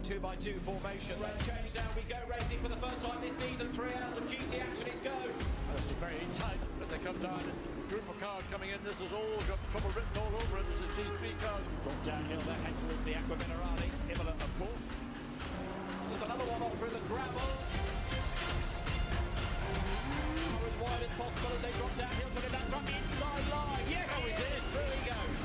2x2 formation. Red change now, we go racing for the first time this season. 3 hours of GT action is go. It's very tight as they come down. Group of cars coming in, this has all got trouble written all over it. This is G3 cars. Drop downhill, they head towards the Aqua Minerale. Imola, of course. There's another one off through the gravel. As wide as possible as they drop downhill, putting that truck inside line. Yes, he did. Through he goes.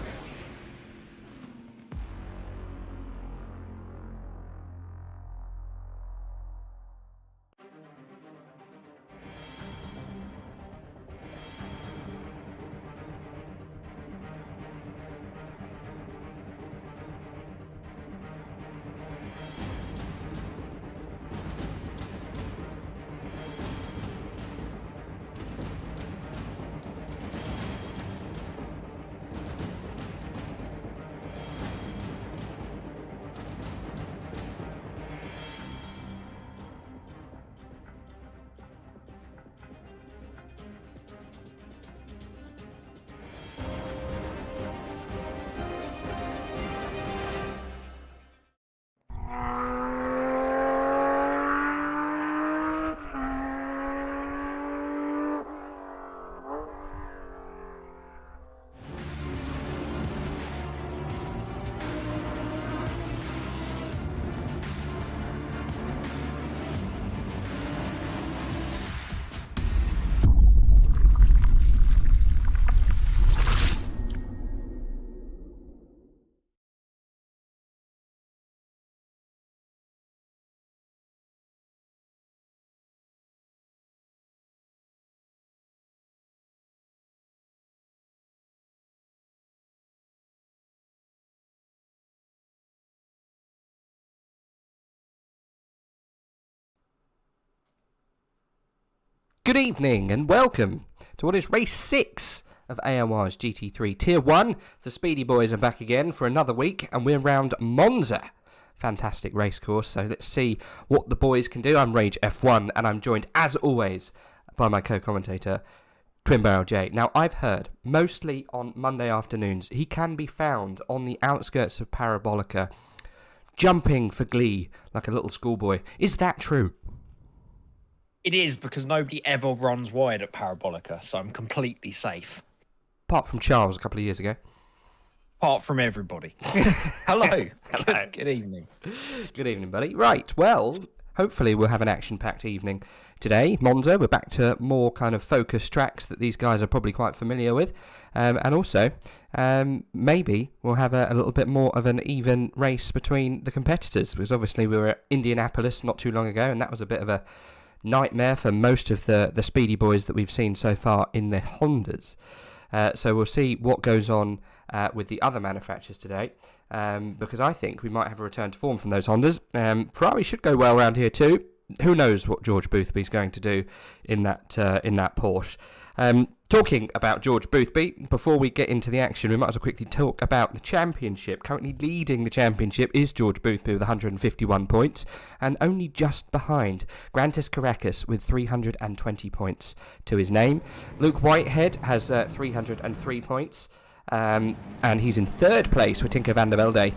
Good evening and welcome to what is race 6 of AOR's GT3 Tier 1. The Speedy Boys are back again for another week and we're round Monza. Fantastic race course, so let's see what the boys can do. I'm Rage F1 and I'm joined as always by my co-commentator TwinBarrelJay. Now I've heard, mostly on Monday afternoons, he can be found on the outskirts of Parabolica, jumping for glee like a little schoolboy. Is that true? It is, because nobody ever runs wide at Parabolica, so I'm completely safe. Apart from Charles a couple of years ago. Apart from everybody. Hello. Hello. Good evening. Good evening, buddy. Right, well, hopefully we'll have an action-packed evening today. Monza, we're back to more kind of focused tracks that these guys are probably quite familiar with. And also, maybe we'll have a little bit more of an even race between the competitors, because obviously we were at Indianapolis not too long ago, and that was a bit of a nightmare for most of the Speedy Boys that we've seen so far in the Hondas. So we'll see what goes on with the other manufacturers today, because I think we might have a return to form from those Hondas. Ferrari should go well around here too. Who knows what George Boothby's going to do in that Porsche. Talking about George Boothby, before we get into the action, we might as well quickly talk about the championship. Currently leading the championship is George Boothby with 151 points, and only just behind Grantis Caracas with 320 points to his name. Luke Whitehead has 303 points. And he's in third place with Tinker van der Velde,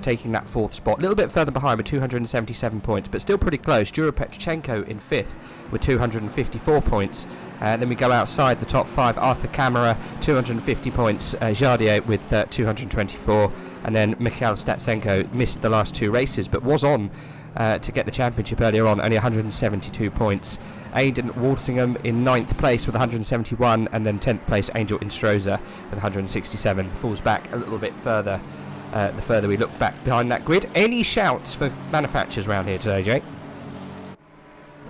taking that fourth spot. A little bit further behind with 277 points, but still pretty close. Jura Petruchenko in fifth with 254 points. Then we go outside the top five. Arthur Camara, 250 points. Jardier with 224. And then Mikhail Statsenko missed the last two races, but was on to get the championship earlier on, only 172 points. Aidan Walsingham in 9th place with 171, and then 10th place Angel Instroza with 167. Falls back a little bit further the further we look back behind that grid. Any shouts for manufacturers around here today, Jake?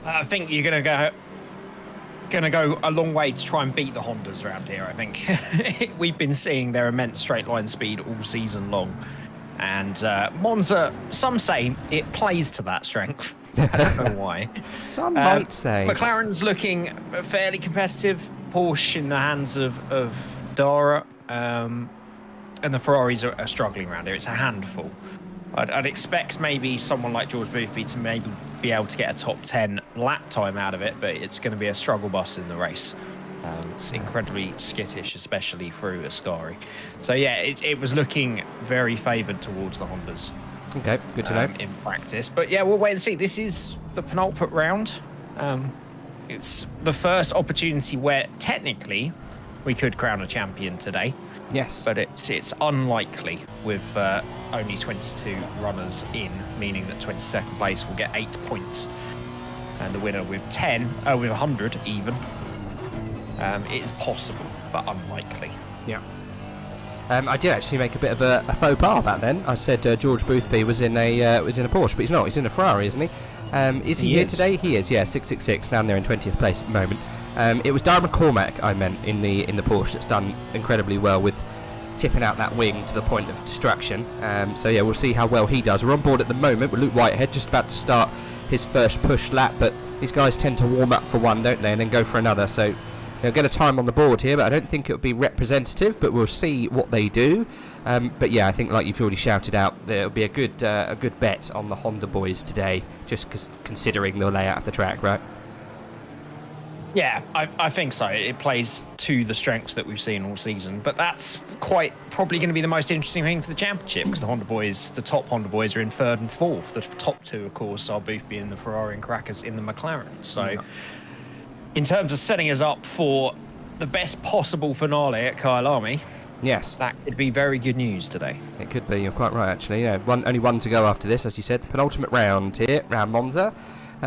I think you're gonna go a long way to try and beat the Hondas around here. I think we've been seeing their immense straight line speed all season long, and Monza, some say it plays to that strength. I don't know why. Some might say. McLaren's looking fairly competitive. Porsche in the hands of Dara, and the Ferraris are struggling around here. It's a handful. I'd expect maybe someone like George Boothby to maybe be able to get a top 10 lap time out of it, but it's going to be a struggle bus in the race. It's incredibly skittish, especially through Ascari. So yeah, it was looking very favoured towards the Hondas. Okay, good to know. In practice. But yeah, we'll wait and see. This is the penultimate round. It's the first opportunity where technically we could crown a champion today. Yes. But it's unlikely with only 22 runners in, meaning that 22nd place will get 8 points. And the winner with 100 even. It is possible, but unlikely. Yeah. I did actually make a bit of a faux pas back then. I said George Boothby was in a Porsche, but he's not. He's in a Ferrari, isn't he? Is he here today? He is. Yeah, 666 down there in 20th place at the moment. It was Darren McCormack I meant in the Porsche that's done incredibly well with tipping out that wing to the point of destruction. So yeah, we'll see how well he does. We're on board at the moment with Luke Whitehead, just about to start his first push lap, but these guys tend to warm up for one, don't they, and then go for another. So they'll get a time on the board here, but I don't think it'll be representative, but we'll see what they do. But yeah, I think like you've already shouted out, there'll be a good bet on the Honda boys today, just considering the layout of the track, right? Yeah, I think so. It plays to the strengths that we've seen all season, but that's quite probably going to be the most interesting thing for the championship, because the top Honda boys are in 3rd and 4th. The top two, of course, are Boothby in the Ferrari and Crackers in the McLaren. So in terms of setting us up for the best possible finale at Kyalami, yes, that could be very good news today. It could be. You're quite right, actually. Yeah, only one to go after this, as you said. The penultimate round here, round Monza.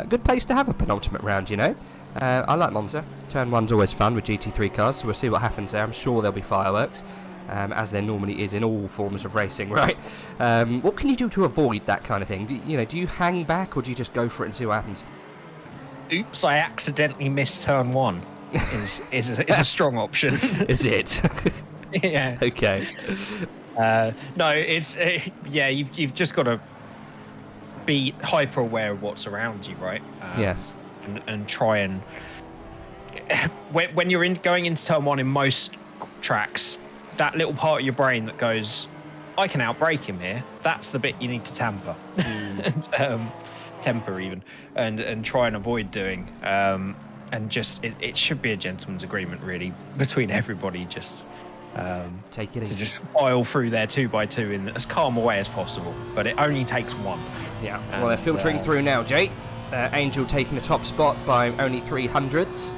Good place to have a penultimate round, you know. I like Monza. Turn 1's always fun with GT3 cars, so we'll see what happens there. I'm sure there'll be fireworks, as there normally is in all forms of racing, right? What can you do to avoid that kind of thing? Do you hang back, or do you just go for it and see what happens? Oops, I accidentally missed turn 1 is a strong option. Is it? Yeah. Okay. No, it's you've just got to be hyper aware of what's around you, right? Yes. And try and when you're going into turn 1 in most tracks, that little part of your brain that goes, I can outbrake him here, that's the bit you need to temper. Temper even, and try and avoid doing. And just it should be a gentleman's agreement really between everybody. Just take it easy. To just file through their 2x2 in as calm a way as possible. But it only takes one. Yeah. Well, they're filtering through now, Jay. Angel taking the top spot by only 300ths.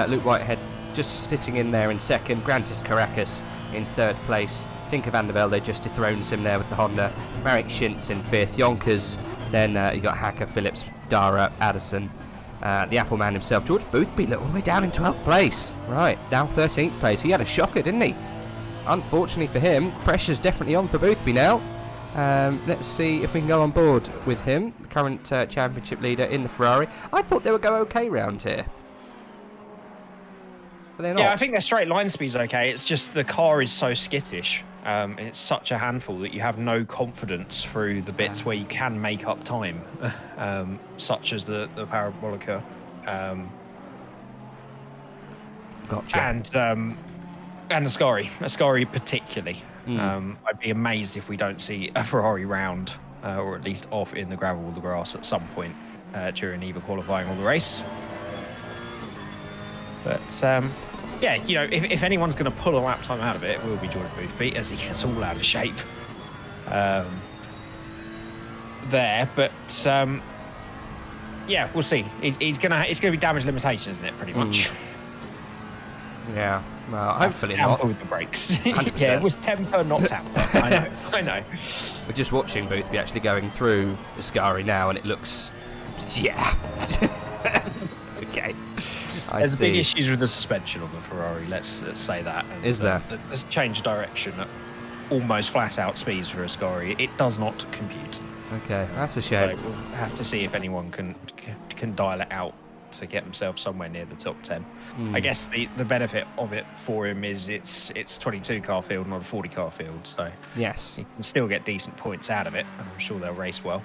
Luke Whitehead just sitting in there in 2nd. Grantis Caracas in 3rd place. Tinker van der Velde just dethrones him there with the Honda. Marek Schintz in 5th. Yonkers. Then you got Hacker, Phillips, Dara, Addison. The Apple man himself, George Boothby, all the way down in 12th place. Right, down 13th place. He had a shocker, didn't he? Unfortunately for him, pressure's definitely on for Boothby now. Let's see if we can go on board with him, the current championship leader in the Ferrari. I thought they would go okay round here. But they're not. Yeah, I think their straight line speed's okay. It's just the car is so skittish. It's such a handful that you have no confidence through the bits where you can make up time, such as the Parabolica. Gotcha. And the Ascari particularly. I'd be amazed if we don't see a Ferrari round, or at least off in the gravel or the grass at some point during either qualifying or the race. But yeah, if anyone's going to pull a lap time out of it, it will be George Boothby as he gets all out of shape there. But yeah, we'll see. It's going to be damage limitation, isn't it? Pretty much. Yeah. Well, hopefully not. With the brakes. 100%. Yeah, it was temper, not tamper. I know. We're just watching Boothby actually going through Ascari now, and it looks, yeah. Okay. There's big issues with the suspension on the Ferrari. Let's say that. And, is there? There's change direction at almost flat out speeds for Ascari. It does not compute. Okay, that's a shame. So we'll have to see if anyone can dial it out to get himself somewhere near the top 10. I guess the benefit of it for him is it's 22 car field, not a 40 car field, so yes, he can still get decent points out of it, and I'm sure they'll race well.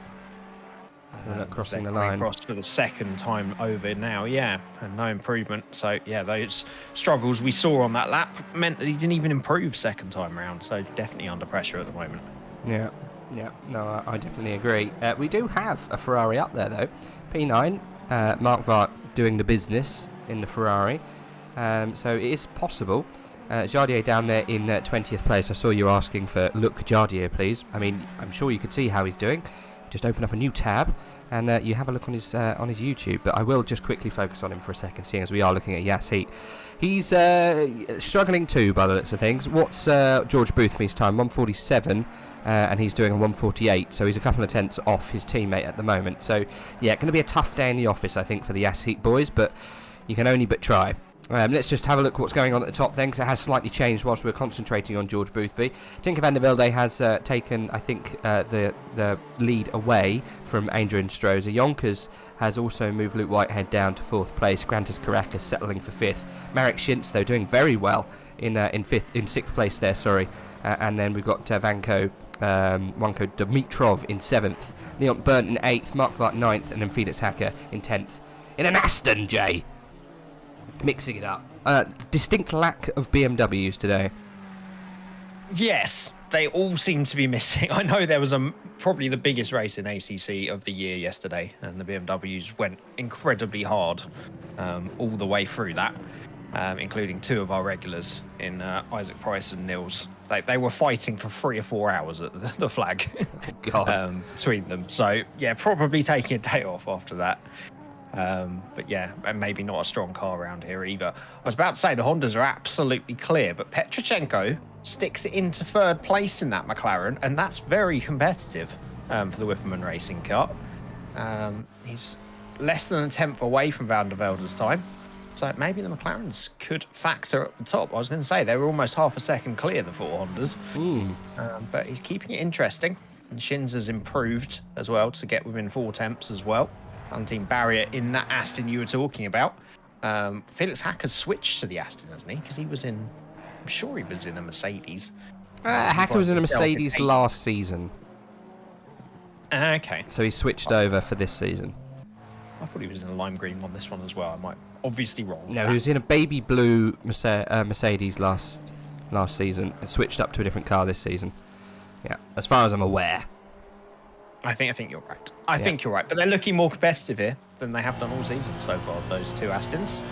Crossing the line. Crossed for the 2nd time over now, yeah, and no improvement. So yeah, those struggles we saw on that lap meant that he didn't even improve 2nd time round, so definitely under pressure at the moment. Yeah, no, I definitely agree. We do have a Ferrari up there though, P9. Mark Vart doing the business in the Ferrari, so it is possible Jardier down there in 20th place. I saw you asking for look Jardier, please. I mean, I'm sure you could see how he's doing. Just open up a new tab and you have a look on his YouTube. But I will just quickly focus on him for a second, seeing as we are looking at Yas Heat. He's struggling too, by the looks of things. What's George Boothby's time? 1:47, and he's doing a 1:48. So he's a couple of tenths off his teammate at the moment. So yeah, going to be a tough day in the office, I think, for the Yas Heat boys. But you can only but try. Let's just have a look at what's going on at the top then, because it has slightly changed whilst we're concentrating on George Boothby. Tinker van der Velde has taken, I think, the lead away from Adrian Strozer. Yonkers has also moved Luke Whitehead down to 4th place. Grantis Caracas settling for 5th. Marek Schintz, though, doing very well in 6th place there, sorry. And then we've got Wanko Dimitrov in 7th. Leon Burnt in 8th. Mark Vart 9th. And then Felix Hacker in 10th. In an Aston, Jay. Mixing it up. Distinct lack of BMWs today. Yes, they all seem to be missing. I know there was probably the biggest race in ACC of the year yesterday, and the BMWs went incredibly hard all the way through that, including 2 of our regulars in Isaac Price and Nils. They were fighting for 3 or 4 hours at the flag. Oh, God. Between them. So, yeah, probably taking a day off after that. But yeah, and maybe not a strong car around here either. I was about to say the Hondas are absolutely clear, but Petrochenko sticks it into 3rd place in that McLaren, and that's very competitive for the Whipperman Racing car. He's less than a tenth away from Van der Velde's time, so maybe the McLarens could factor at the top. I was going to say they were almost half a second clear, the 4 Hondas, but he's keeping it interesting, and Shins has improved as well to get within 4 tenths as well. Hunting barrier in that Aston you were talking about. Felix Hacker's switched to the Aston, hasn't he? Because he was in, I'm sure he was in a Mercedes. Hacker was in a Mercedes last season. Okay. So he switched over for this season. I thought he was in a lime green one, this one as well. I might obviously wrong. No, he was in a baby blue Mercedes last season and switched up to a different car this season. Yeah, as far as I'm aware. I think you're right. I think you're right. But they're looking more competitive here than they have done all season so far, those 2 Astons.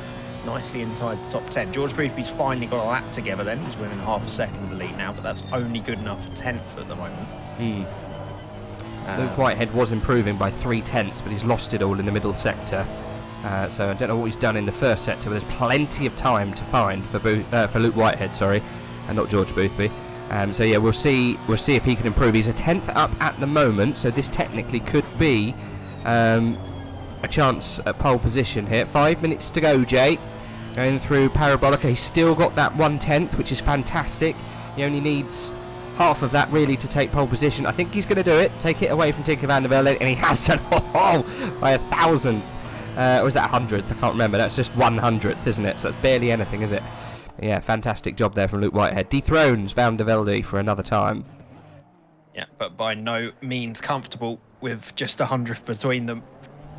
Nicely inside the top 10. George Boothby's finally got a lap together then. He's winning half a second of the lead now, but that's only good enough for 10th at the moment. Luke Whitehead was improving by 3 tenths, but he's lost it all in the middle sector. So I don't know what he's done in the first sector, but there's plenty of time to find for Luke Whitehead, sorry, and not George Boothby. So yeah, we'll see if he can improve. He's a 10th up at the moment, so this technically could be a chance at pole position here. 5 minutes to go, Jay. Going through Parabolica, he's still got that 1/10, which is fantastic. He only needs half of that really to take pole position. I think he's going to do it, take it away from Tinker van der Velde, and he has done by 1,000th. Or is that 100th? I can't remember. That's just 100th, isn't it? So it's barely anything, is it? Yeah, fantastic job there from Luke Whitehead. Dethrones Van der Velde for another time. Yeah, but by no means comfortable with just 100th between them.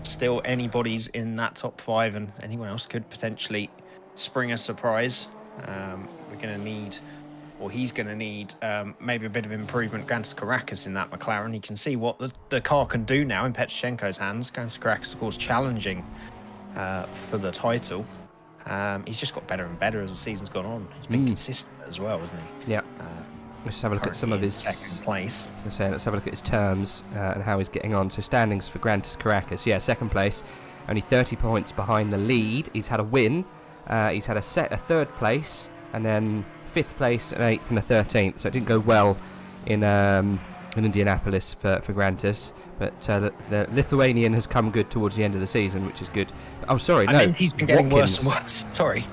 Still, anybody's in that top 5, and anyone else could potentially spring a surprise. We're going to need, or he's going to need, maybe a bit of improvement. Grantis Caracas in that McLaren. He can see what the car can do now in Petrochenko's hands. Grantis Caracas, of course, challenging for the title. He's just got better and better as the season's gone on. He's been consistent as well, hasn't he? Yeah. Let's have a look at some of his second place. Let's have a look at his terms and how he's getting on. So standings for Grantis Caracas. Yeah, second place, only 30 points behind the lead. He's had a win. He's had a 3rd place, and then 5th place, an 8th, and a 13th. So it didn't go well in Indianapolis for Grantis, but the Lithuanian has come good towards the end of the season, which is good. Oh, sorry, no. I meant he's been getting worse and worse. Sorry.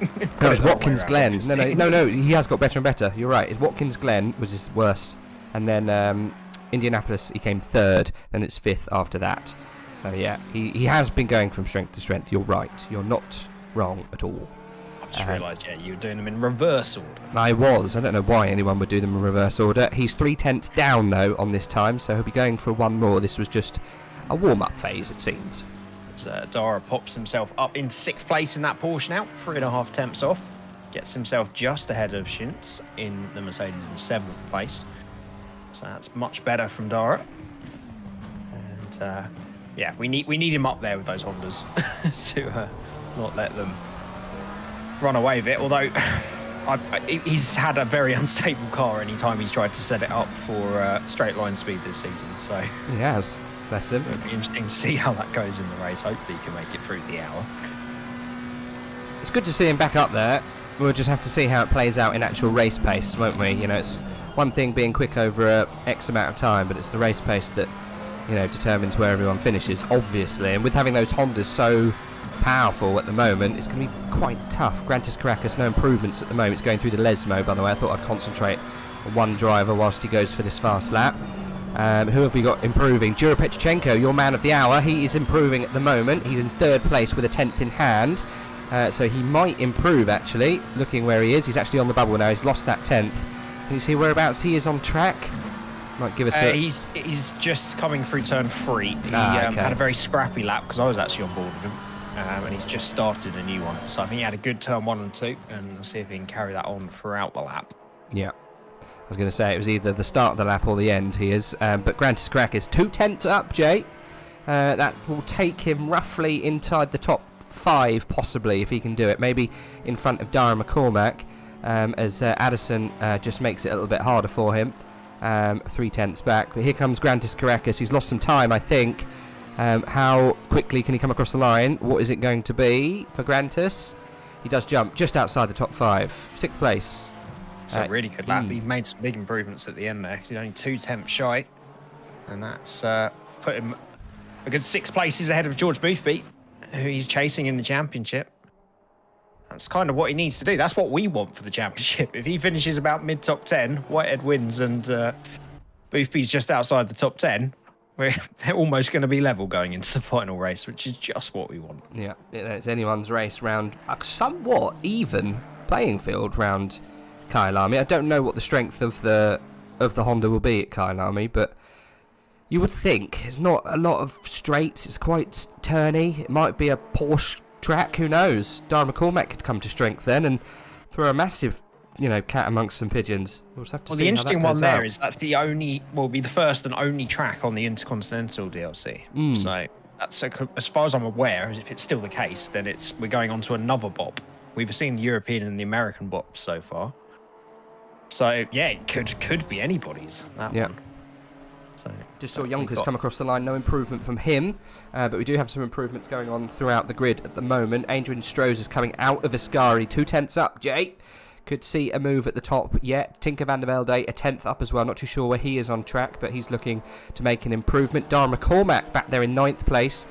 No, it's Watkins Glen. No, he has got better and better. You're right. It's Watkins Glen was his worst, and then Indianapolis he came 3rd. Then it's 5th after that. So yeah, he has been going from strength to strength. You're right. You're not wrong at all. I just realised, you were doing them in reverse order. I was. I don't know why anyone would do them in reverse order. He's 3 tenths down, though, on this time, so he'll be going for 1 more. This was just a warm-up phase, it seems. Dara pops himself up in 6th place in that Porsche now, 3.5 tenths off. Gets himself just ahead of Schintz in the Mercedes in 7th place. So that's much better from Dara. And, yeah, we need him up there with those Hondas to not let them run away with it. Although He's had a very unstable car anytime he's tried to set it up for straight line speed this season. So He has. Bless him. it'll be interesting to see how that goes in the race. Hopefully he can make it through the hour. It's good to see him back up there. We'll just have to see how it plays out in actual race pace, won't we? You know, it's one thing being quick over a X amount of time, but it's the race pace that, you know, determines where everyone finishes, obviously. And with having those Hondas so powerful at the moment, it's going to be quite tough. Grantis Caracas, no improvements at the moment. It's going through the Lesmo, by the way. I thought I'd concentrate on one driver whilst he goes for this fast lap. Who have we got improving? Jura Petrchenko, your man of the hour. He is improving at the moment. He's in 3rd place with a 10th in hand. So he might improve, actually, looking where he is. He's actually on the bubble now. He's lost that 10th. Can you see whereabouts he is on track? Might give us a... He's just coming through turn 3. He had a very scrappy lap because I was actually on board with him. And he's just started a new one. So I think he had a good turn 1 and 2. And we'll see if he can carry that on throughout the lap. Yeah. I was going to say it was either the start of the lap or the end he is. But Grantis Caracas, 2 tenths up, Jay. That will take him roughly inside the top 5, possibly, if he can do it. Maybe in front of Dara McCormack, as Addison just makes it a little bit harder for him. 3 tenths back. But here comes Grantis Caracas. He's lost some time, I think. How quickly can he come across the line? What is it going to be for Grantis? He does jump just outside the top 5. 6th place. It's a really good lap. He made some big improvements at the end there. He's only 2 tenths shy. And that's put him a good 6 places ahead of George Boothby, who he's chasing in the championship. That's kind of what he needs to do. That's what we want for the championship. If he finishes about mid-top 10, Whitehead wins, and Boothby's just outside the top 10, they're almost going to be level going into the final race, which is just what we want. Yeah, it's anyone's race round a somewhat even playing field round Kyalami. I don't know what the strength of the Honda will be at Kyalami, but you would think it's not a lot of straights. It's quite turny. It might be a Porsche track. Who knows? Dara McCormack could come to strength then and throw a massive, you know, cat amongst some pigeons. We'll just have to see. The interesting one there out. is that's will be the first and only track on the Intercontinental DLC. So that's as far as I'm aware, if it's still the case, then we're going on to another BOP. We've seen the European and the American BOPs so far. So yeah, it could be anybody's. That one. So just saw Yonkers come across the line. No improvement from him, but we do have some improvements going on throughout the grid at the moment. Adrian Strohs is coming out of Ascari, 2 tenths up. Jay could see a move at the top yet. Tinker van der Velde a 10th up as well. Not too sure where he is on track, but he's looking to make an improvement. Dara McCormack back there in 9th place.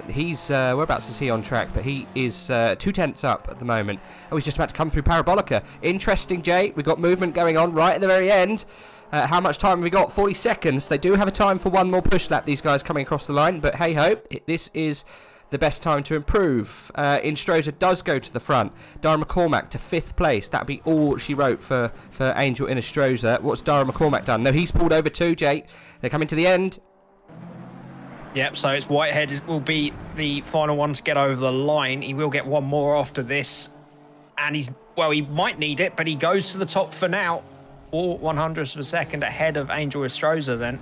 He's whereabouts is he on track? But he is 2 tenths up at the moment. Oh, he's just about to come through Parabolica. Interesting, Jay. We've got movement going on right at the very end. How much time have we got? 40 seconds. They do have a time for one more push lap, these guys coming across the line. But hey ho, this is the best time to improve. Instroza does go to the front. Dara McCormack to 5th place. That'd be all she wrote for Angel Instroza. What's Dara McCormack done? No, he's pulled over too, Jay. They're coming to the end. Yep, so it's Whitehead will be the final one to get over the line. He will get one more after this. And he might need it, but he goes to the top for now. 4/100ths of a second ahead of Angel Estroza then.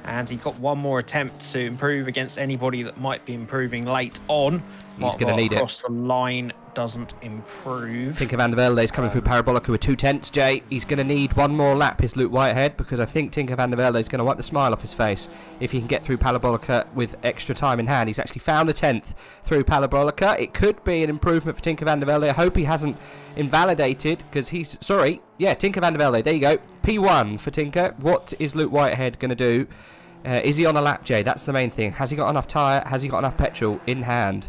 And he got one more attempt to improve against anybody that might be improving late on. He's going to need it. Across the line doesn't improve. Tinker van der Velde is coming through Parabolica with 2 tenths, Jay. He's going to need one more lap, is Luke Whitehead, because I think Tinker van der Velde is going to wipe the smile off his face if he can get through Parabolica with extra time in hand. He's actually found a 10th through Parabolica. It could be an improvement for Tinker van der Velde. I hope he hasn't invalidated, because he's... Sorry. Yeah, Tinker van der Velde. There you go. P1 for Tinker. What is Luke Whitehead going to do? Is he on a lap, Jay? That's the main thing. Has he got enough tyre? Has he got enough petrol in hand?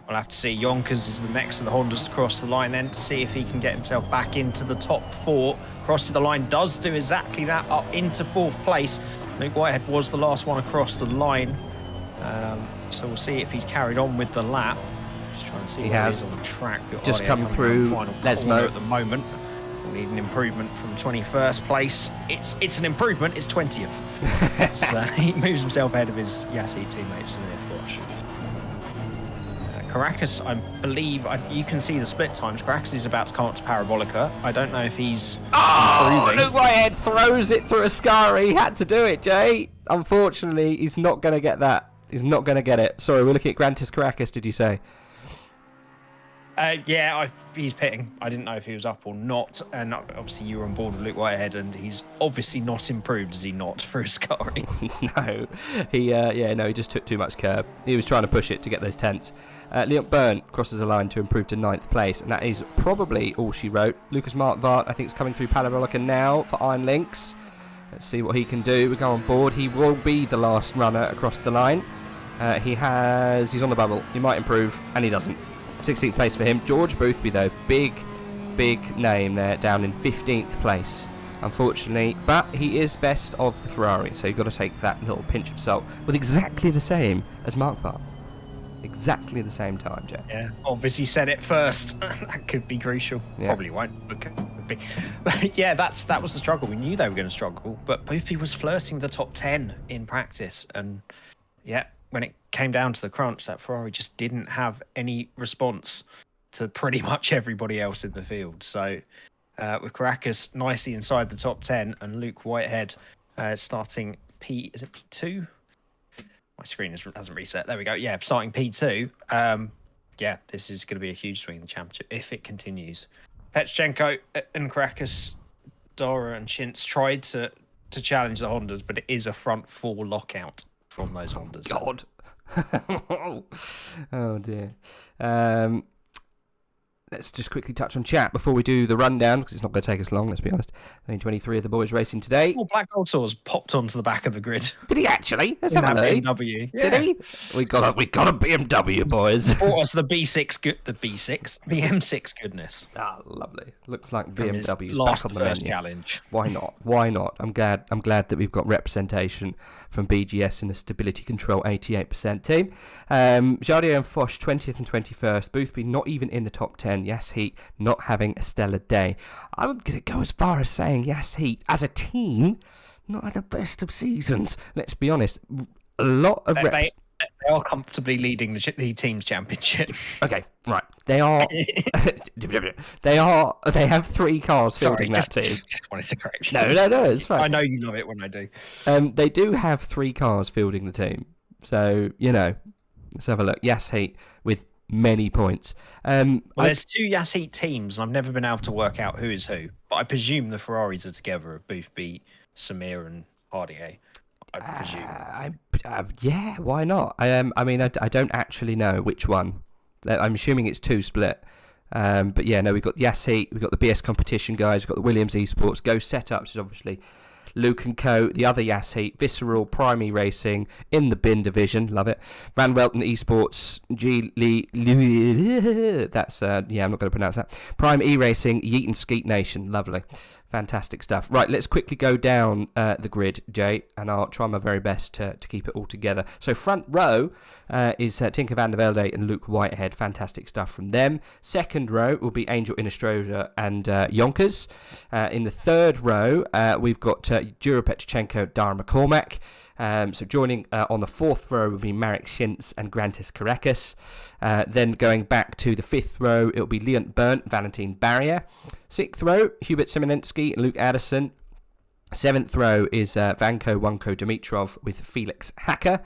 We'll have to see. Yonkers is the next of the Hondas to cross the line then to see if he can get himself back into the top 4. Crosses the line, does do exactly that, up into 4th place. Luke Whitehead was the last one across the line. So we'll see if he's carried on with the lap. Just trying to see he what has. is on the track. Just come through Lesmo at the moment. We'll need an improvement from 21st place. It's an improvement, it's 20th. So he moves himself ahead of his Yassi teammate Samir Foch. Caracas, I believe, you can see the split times. Caracas is about to come up to Parabolica. I don't know if he's improving. Luke Whitehead throws it through Ascari. He had to do it, Jay. Unfortunately, he's not going to get that. He's not going to get it. Sorry, we're looking at Grantis Caracas, did you say? He's pitting. I didn't know if he was up or not. And obviously you were on board with Luke Whitehead, and he's obviously not improved, is he not, for Ascari? No, he just took too much curb. He was trying to push it to get those tenths. Leon Byrne crosses the line to improve to 9th place, and that is probably all she wrote. Lucas Martvart, I think, is coming through Palabolica now for Iron Lynx. Let's see what he can do. We go on board. He will be the last runner across the line. He's on the bubble. He might improve, and he doesn't. 16th place for him. George Boothby, though, big name there, down in 15th place, unfortunately. But he is best of the Ferrari, so you've got to take that little pinch of salt. With exactly the same as Mark Vart. Exactly the same time, Jay. Yeah, obviously said it first. That could be crucial. Yeah. Probably won't, but could be. But yeah, that was the struggle. We knew they were going to struggle, but Boothby was flirting the top 10 in practice, and yeah, when it came down to the crunch, that Ferrari just didn't have any response to pretty much everybody else in the field. So with Caracas nicely inside the top 10 and Luke Whitehead starting is it P2? My screen hasn't reset. There we go. Yeah, starting P2. This is going to be a huge swing in the championship if it continues. Petchenko and Caracas, Dara and Shintz tried to challenge the Hondas, but it is a front 4 lockout from those Hondas. God. Oh dear. Let's just quickly touch on chat before we do the rundown, because it's not going to take us long, let's be honest. Only 23 of the boys racing today. Well, Black Gold Source popped onto the back of the grid. Did he actually? Let's have a look. BMW. Did he? We got a BMW, boys. Brought us the the M6 goodness. Ah, lovely. Looks like BMW's back on the menu. Challenge. Why not? Why not? I'm glad that we've got representation from BGS in the Stability Control 88% team. Jardier and Foch 20th and 21st. Boothby not even in the top 10. Yes Heat not having a stellar day. I would go as far as saying Yes Heat as a team not at the best of seasons. Let's be honest. A lot of reps. They are comfortably leading the team's championship. Okay, right. They are. They have 3 cars fielding that team. Just wanted to correct you. No, it's fine. I know you love it when I do. They do have 3 cars fielding the team, so let's have a look. Yes Heat with many points. There's 2 Yes Heat teams, and I've never been able to work out who is who. But I presume the Ferraris are together of Boothby, Samir, and Hardier. I presume. Yeah, why not? I don't actually know which one. I'm assuming it's 2 split. But yeah, no, we've got Yes Heat, we've got the BS competition guys, we've got the Williams Esports, Go Setups is obviously Luke and Co, the other Yes Heat, Visceral, Prime Racing in the bin division, love it. Van Welton Esports, G Lee, that's I'm not going to pronounce that. Prime E-Racing, Yeet and Skeet Nation, lovely. Fantastic stuff. Right, let's quickly go down the grid, Jay, and I'll try my very best to keep it all together. So front row is Tinker van der Velde and Luke Whitehead. Fantastic stuff from them. Second row will be Angel Inostroza and Yonkers. In the third row, we've got Jura Petchenko, Dara McCormack. So joining on the fourth row will be Marek Shintz and Grantis Caracas. Then going back to the fifth row, it will be Leon Berndt, Valentin Barrier. Sixth row, Hubert Simonensky and Luke Addison. Seventh row is Vanko Wonko Dimitrov with Felix Hacker.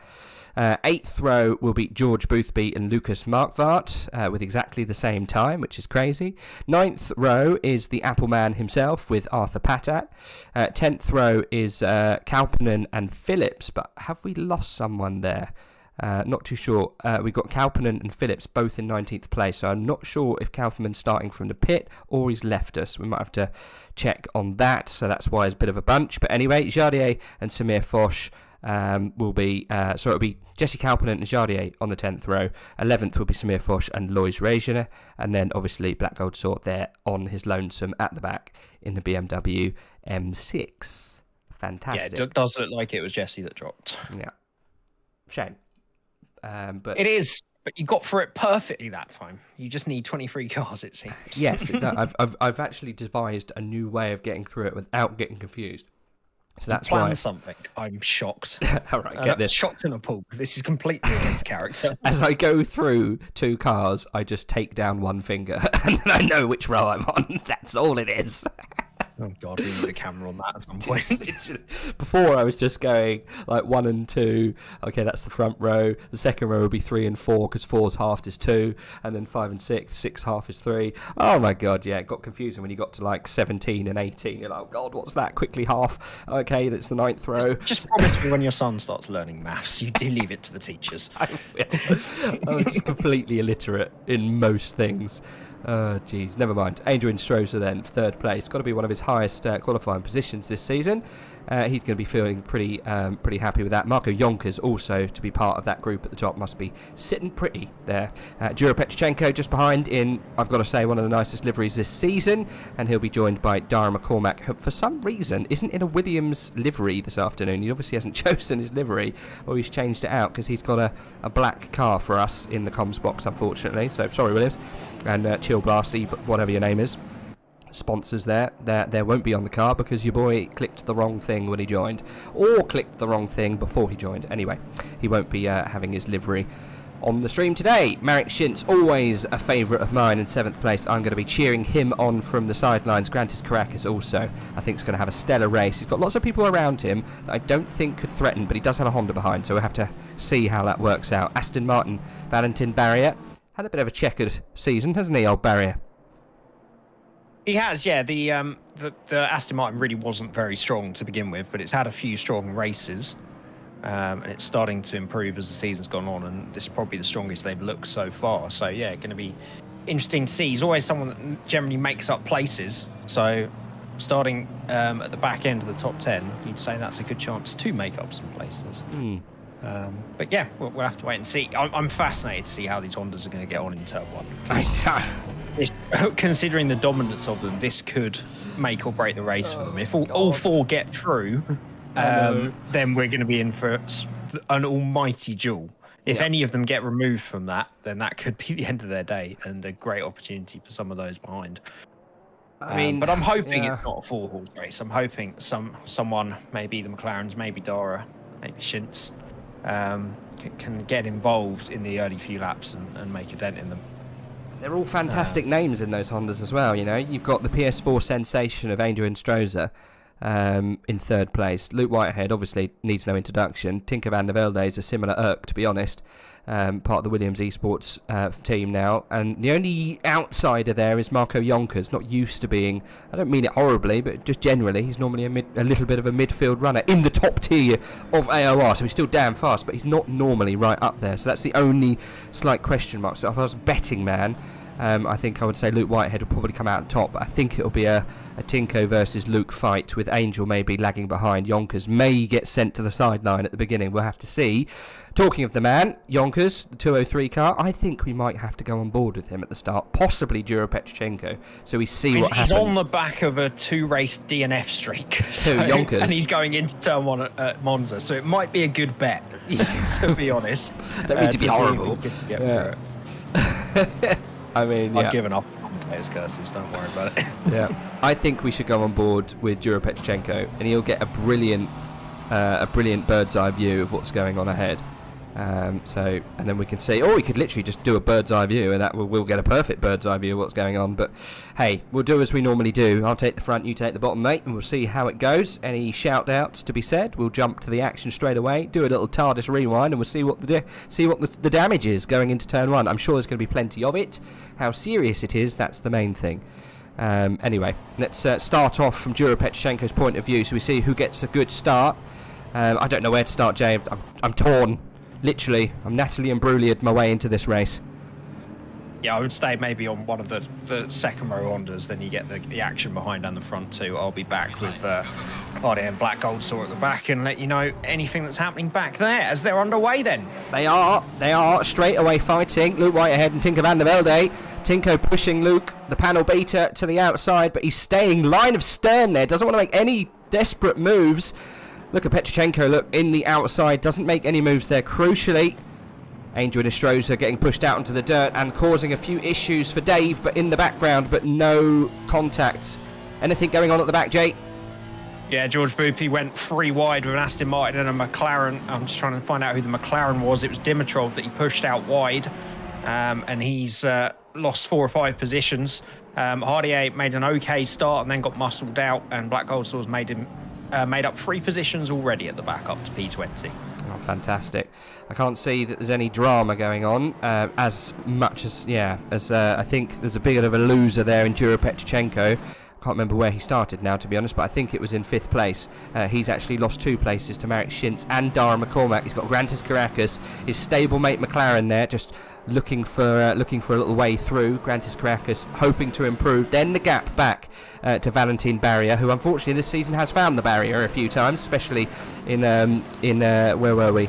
Eighth row will be George Boothby and Lucas Markvart with exactly the same time, which is crazy. Ninth row is the Appleman himself with Arthur Patat. 10th row is Kalpanen and Phillips, but have we lost someone there? Not too sure. We've got Kalpanen and Phillips both in 19th place, so I'm not sure if Kalpanen's starting from the pit or he's left us. We might have to check on that, so that's why it's a bit of a bunch. But anyway, Jardier and Samir Foch will be, so it'll be Jesse Kalpanen and Jardier on the 10th row. 11th will be Samir Foch and Lois Regina, and then obviously Black Gold Sort there on his lonesome at the back in the BMW M6. Fantastic. Yeah, it does look like it was Jesse that dropped. Yeah. Shame. But it is, but you got through it perfectly that time. You just need 23 cars, it seems. Yes, I've actually devised a new way of getting through it without getting confused. So that's why something. I'm shocked. All right, get this. Shocked and appalled. This is completely against character. As I go through 2 cars, I just take down one finger, and then I know which row I'm on. That's all it is. Oh God, we need a camera on that at some point. Before I was just going like 1 and 2. Okay, that's the front row. The second row would be 3 and 4 because 4's halved is 2, and then 5 and 6. 6 half is 3. Oh my God, yeah, it got confusing when you got to like 17 and 18. You're like, oh God, what's that? Quickly half. Okay, that's the 9th row. Just promise me when your son starts learning maths, you do leave it to the teachers. I was completely illiterate in most things. Geez, never mind. Adrian Strozer then, 3rd place. Got to be one of his highest qualifying positions this season. He's going to be feeling pretty happy with that. Marco Yonkers also to be part of that group at the top must be sitting pretty there. Jura Petrochenko just behind in, I've got to say, one of the nicest liveries this season, and he'll be joined by Dara McCormack, who for some reason isn't in a Williams livery this afternoon. He obviously hasn't chosen his livery, or he's changed it out because he's got a black car for us in the comms box, unfortunately. So sorry, Williams. And Chill Blasty, whatever your name is. Sponsors there won't be on the car because your boy clicked the wrong thing when he joined, or clicked the wrong thing before he joined. Anyway, he won't be having his livery on the stream today. Marek Schintz, always a favourite of mine in 7th place. I'm going to be cheering him on from the sidelines. Grantis Caracas also, I think, is going to have a stellar race. He's got lots of people around him that I don't think could threaten, but he does have a Honda behind, so we'll have to see how that works out. Aston Martin, Valentin Barrier, had a bit of a checkered season, hasn't he, old Barrier? He has, yeah. The Aston Martin really wasn't very strong to begin with, but it's had a few strong races, and it's starting to improve as the season's gone on, and this is probably the strongest they've looked so far. So yeah, going to be interesting to see. He's always someone that generally makes up places, so starting at the back end of the top 10, you'd say that's a good chance to make up some places. But yeah, we'll have to wait and see. I'm fascinated to see how these Hondas are going to get on in Turn 1. Considering the dominance of them, this could make or break the race for them. If all 4 get through, then we're going to be in for an almighty duel. If any of them get removed from that, then that could be the end of their day and a great opportunity for some of those behind. I mean, but I'm hoping it's not a 4-horse race. I'm hoping someone, maybe the McLarens, maybe Dara, maybe Schintz, can get involved in the early few laps and make a dent in them. They're all fantastic names in those Hondas as well, you know. You've got the PS4 sensation of Adrian Strozer in 3rd place. Luke Whitehead obviously needs no introduction. Tinker van der Velde is a similar irk, to be honest. Part of the Williams Esports team now. And the only outsider there is Marco Yonkers, not used to being, I don't mean it horribly, but just generally, he's normally a little bit of a midfield runner in the top tier of AOR, so he's still damn fast, but he's not normally right up there. So that's the only slight question mark. So if I was a betting man, I think I would say Luke Whitehead will probably come out on top. But I think it'll be a Tinko versus Luke fight, with Angel maybe lagging behind. Yonkers may get sent to the sideline at the beginning. We'll have to see. Talking of the man, Yonkers, the 203 car, I think we might have to go on board with him at the start, possibly Jura Petrochenko, so we see what happens. He's on the back of a 2-race DNF streak, Yonkers, and he's going into Turn 1 at Monza, so it might be a good bet, to be honest. Don't mean to be horrible. I mean, I've given up on Mateus curses, don't worry about it. Yeah, I think we should go on board with Jura Petrochenko, and he'll get a brilliant bird's eye view of what's going on ahead. And then we can see, or we could literally just do a bird's eye view, and that we'll get a perfect bird's eye view of what's going on. But hey, we'll do as we normally do. I'll take the front, you take the bottom, mate, and we'll see how it goes. Any shout outs to be said? We'll jump to the action straight away, do a little TARDIS rewind, and we'll see what the damage is going into Turn 1. I'm sure there's going to be plenty of it. How serious it is, that's the main thing. Anyway, let's start off from Jura Petrochenko's point of view, so we see who gets a good start. I don't know where to start, Jay. I'm torn. Literally, I'm Natalie Imbruglia my way into this race. Yeah, I would stay maybe on one of the second row Hondas, then you get the action behind and the front too. I'll be back with Hardy and Black Gold Saw at the back and let you know anything that's happening back there as they're underway then. They are straight away fighting. Luke Whitehead and Tinker van der Velde. Tinko pushing Luke, the panel beater, to the outside, but he's staying line of stern there. Doesn't want to make any desperate moves. Look at Petrochenko, look, in the outside, doesn't make any moves there. Crucially, Angel Nistroza getting pushed out into the dirt and causing a few issues for Dave, but in the background, but no contact. Anything going on at the back, Jay? Yeah, George Boopy went 3 wide with an Aston Martin and a McLaren. I'm just trying to find out who the McLaren was. It was Dimitrov that he pushed out wide. and he's lost 4 or 5 positions. Hardier made an okay start and then got muscled out, and Black Gold Swords made up 3 positions already at the back up to P20. Oh, fantastic. I can't see that there's any drama going on as much as, I think there's a bit of a loser there in Jura Petchenko. Can't remember where he started now, to be honest, but I think it was in 5th place. He's actually lost 2 places to Marek Schintz and Dara McCormack. He's got Grantis Caracas, his stablemate McLaren there, just looking for a little way through. Grantis Caracas hoping to improve. Then the gap back to Valentin Barrier, who unfortunately this season has found the barrier a few times, especially in where were we?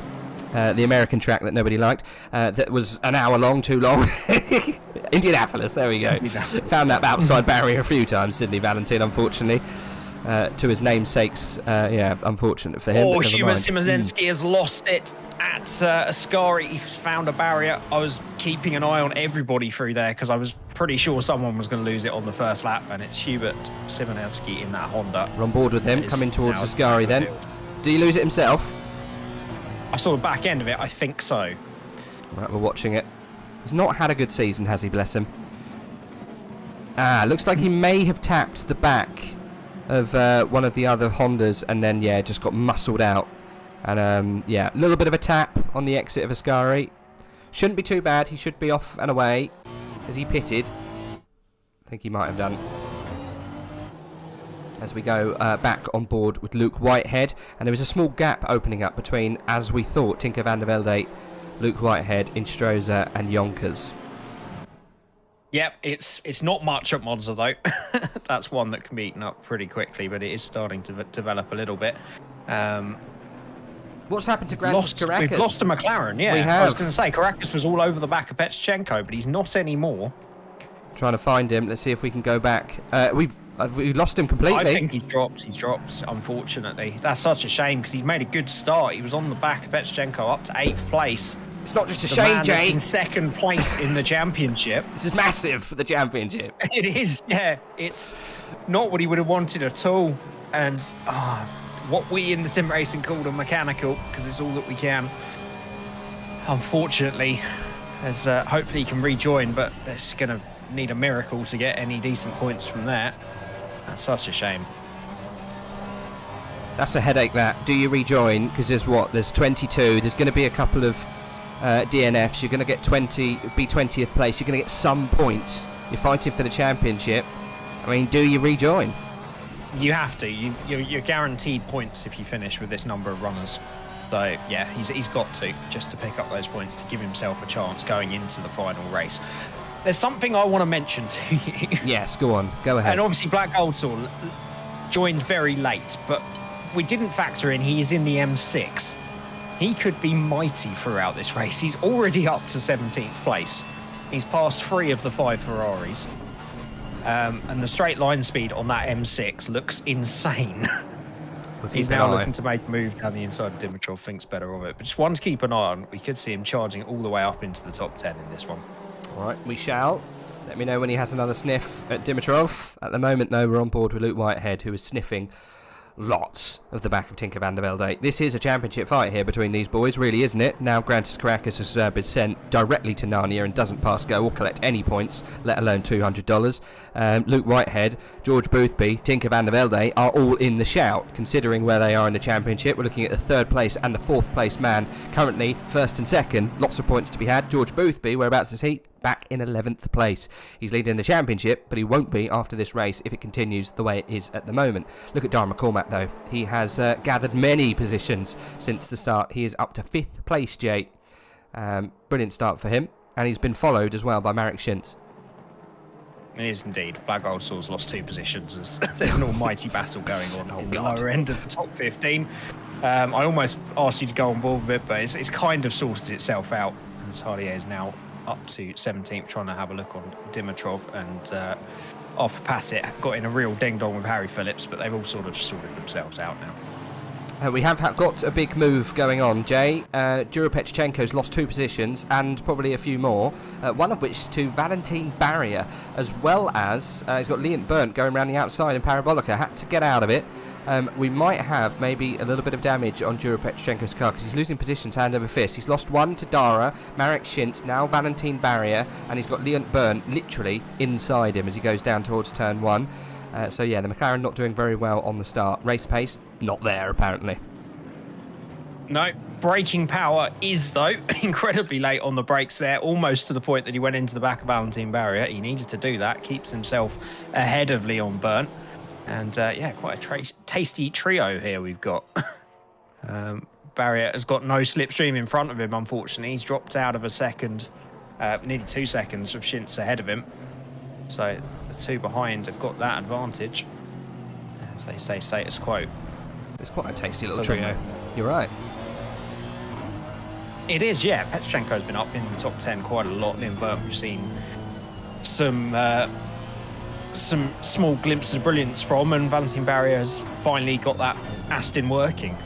The American track that nobody liked. That was an hour long, too long. Indianapolis, there we go. Found that outside barrier a few times, didn't he, Valentin, unfortunately. To his namesake's, unfortunate for him. Oh, Huma Simozensky has lost it at Ascari. He's found a barrier. I was keeping an eye on everybody through there because I was pretty sure someone was going to lose it on the first lap, and it's Hubert Simonowski in that Honda. We're on board with him, coming towards Ascari then. Did he lose it himself? I saw the back end of it, I think so. Right, we're watching it. He's not had a good season, has he, bless him? Looks like he may have tapped the back of one of the other Hondas and then, just got muscled out. And, a little bit of a tap on the exit of Ascari. Shouldn't be too bad. He should be off and away. Has he pitted? I think he might have done. As we go back on board with Luke Whitehead, and there was a small gap opening up between, as we thought, Tinker van der Velde, Luke Whitehead, Instroza and Yonkers. Yep, it's not much at Monza though. That's one that can be eaten up pretty quickly, but it is starting to develop a little bit. What's happened to Grantis Caracas? We've lost to McLaren, yeah. We have. I was going to say, Caracas was all over the back of Petchenko, but he's not anymore. Trying to find him. Let's see if we can go back. We lost him completely. I think he's dropped, unfortunately. That's such a shame because he made a good start. He was on the back of Petchenko up to 8th place. It's not just a shame, Jay. In 2nd place in the championship. This is massive for the championship. It is, yeah. It's not what he would have wanted at all. And what we in the sim racing call a mechanical, because it's all that we can. Unfortunately, as hopefully he can rejoin, but it's going to need a miracle to get any decent points from there. That's such a shame. That's a headache, that. Do you rejoin? Because there's 22. There's going to be a couple of DNFs. You're going to get 20th place. You're going to get some points. You're fighting for the championship. I mean, do you rejoin? You have to. You're guaranteed points if you finish with this number of runners. So, yeah, he's got to, just to pick up those points to give himself a chance going into the final race. There's something I want to mention to you. Yes, go on. Go ahead. And obviously Black Gold Sword joined very late, but we didn't factor in he is in the M6. He could be mighty throughout this race. He's already up to 17th place. He's passed 3 of the 5 Ferraris. And the straight line speed on that M6 looks insane. He's now looking to make a move down the inside. Dimitrov thinks better of it. But just one to keep an eye on. We could see him charging all the way up into the top 10 in this one. All right, we shall. Let me know when he has another sniff at Dimitrov. At the moment, though, we're on board with Luke Whitehead, who is sniffing lots of the back of Tinker van der Velde. This is a championship fight here between these boys, really, isn't it? Now Grantis Caracas has been sent directly to Narnia and doesn't pass go or collect any points, let alone $200. Luke Whitehead, George Boothby, Tinker van der Velde are all in the shout, considering where they are in the championship. We're looking at the 3rd place and the 4th place man, currently 1st and 2nd. Lots of points to be had. George Boothby, whereabouts is he? Back in 11th place. He's leading the championship, but he won't be after this race if it continues the way it is at the moment. Look at Dara McCormack, though. He has gathered many positions since the start. He is up to 5th place, Jay. Brilliant start for him. And he's been followed as well by Marek Schintz. It is indeed. Black Gold Swords lost 2 positions as there's an almighty battle going on in the lower end of the top 15. I almost asked you to go on board with it, but it's kind of sorted itself out. As Hardier is now up to 17th, trying to have a look on Dimitrov, and off Patit got in a real ding-dong with Harry Phillips, but they've all sort of sorted themselves out now. We have got a big move going on, Jay. Durapetchenko's lost 2 positions and probably a few more, one of which to Valentin Barrier, as well as he's got Liam Burnt going around the outside and Parabolica had to get out of it. We might have maybe a little bit of damage on Durapetchenko's car because he's losing positions hand over fist. He's lost 1 to Dara, Marek Schintz, now Valentin Barrier, and he's got Liam Burnt literally inside him as he goes down towards turn 1. So yeah, the McLaren not doing very well on the start. Race pace, not there apparently. No, braking power is, though, incredibly late on the brakes there, almost to the point that he went into the back of Valentin Barrier. He needed to do that, keeps himself ahead of Leon Burnt. And yeah, quite a tasty trio here we've got. Barrier has got no slipstream in front of him, unfortunately. He's dropped out of a second, nearly 2 seconds of Schintz ahead of him. So the 2 behind have got that advantage, as they say, status quo. It's quite a tasty little trio. You're right. It is, yeah. Petchenko's been up in the top 10 quite a lot. Liam Burnt, we've seen some small glimpses of brilliance from, and Valentin Barrier has finally got that Aston working.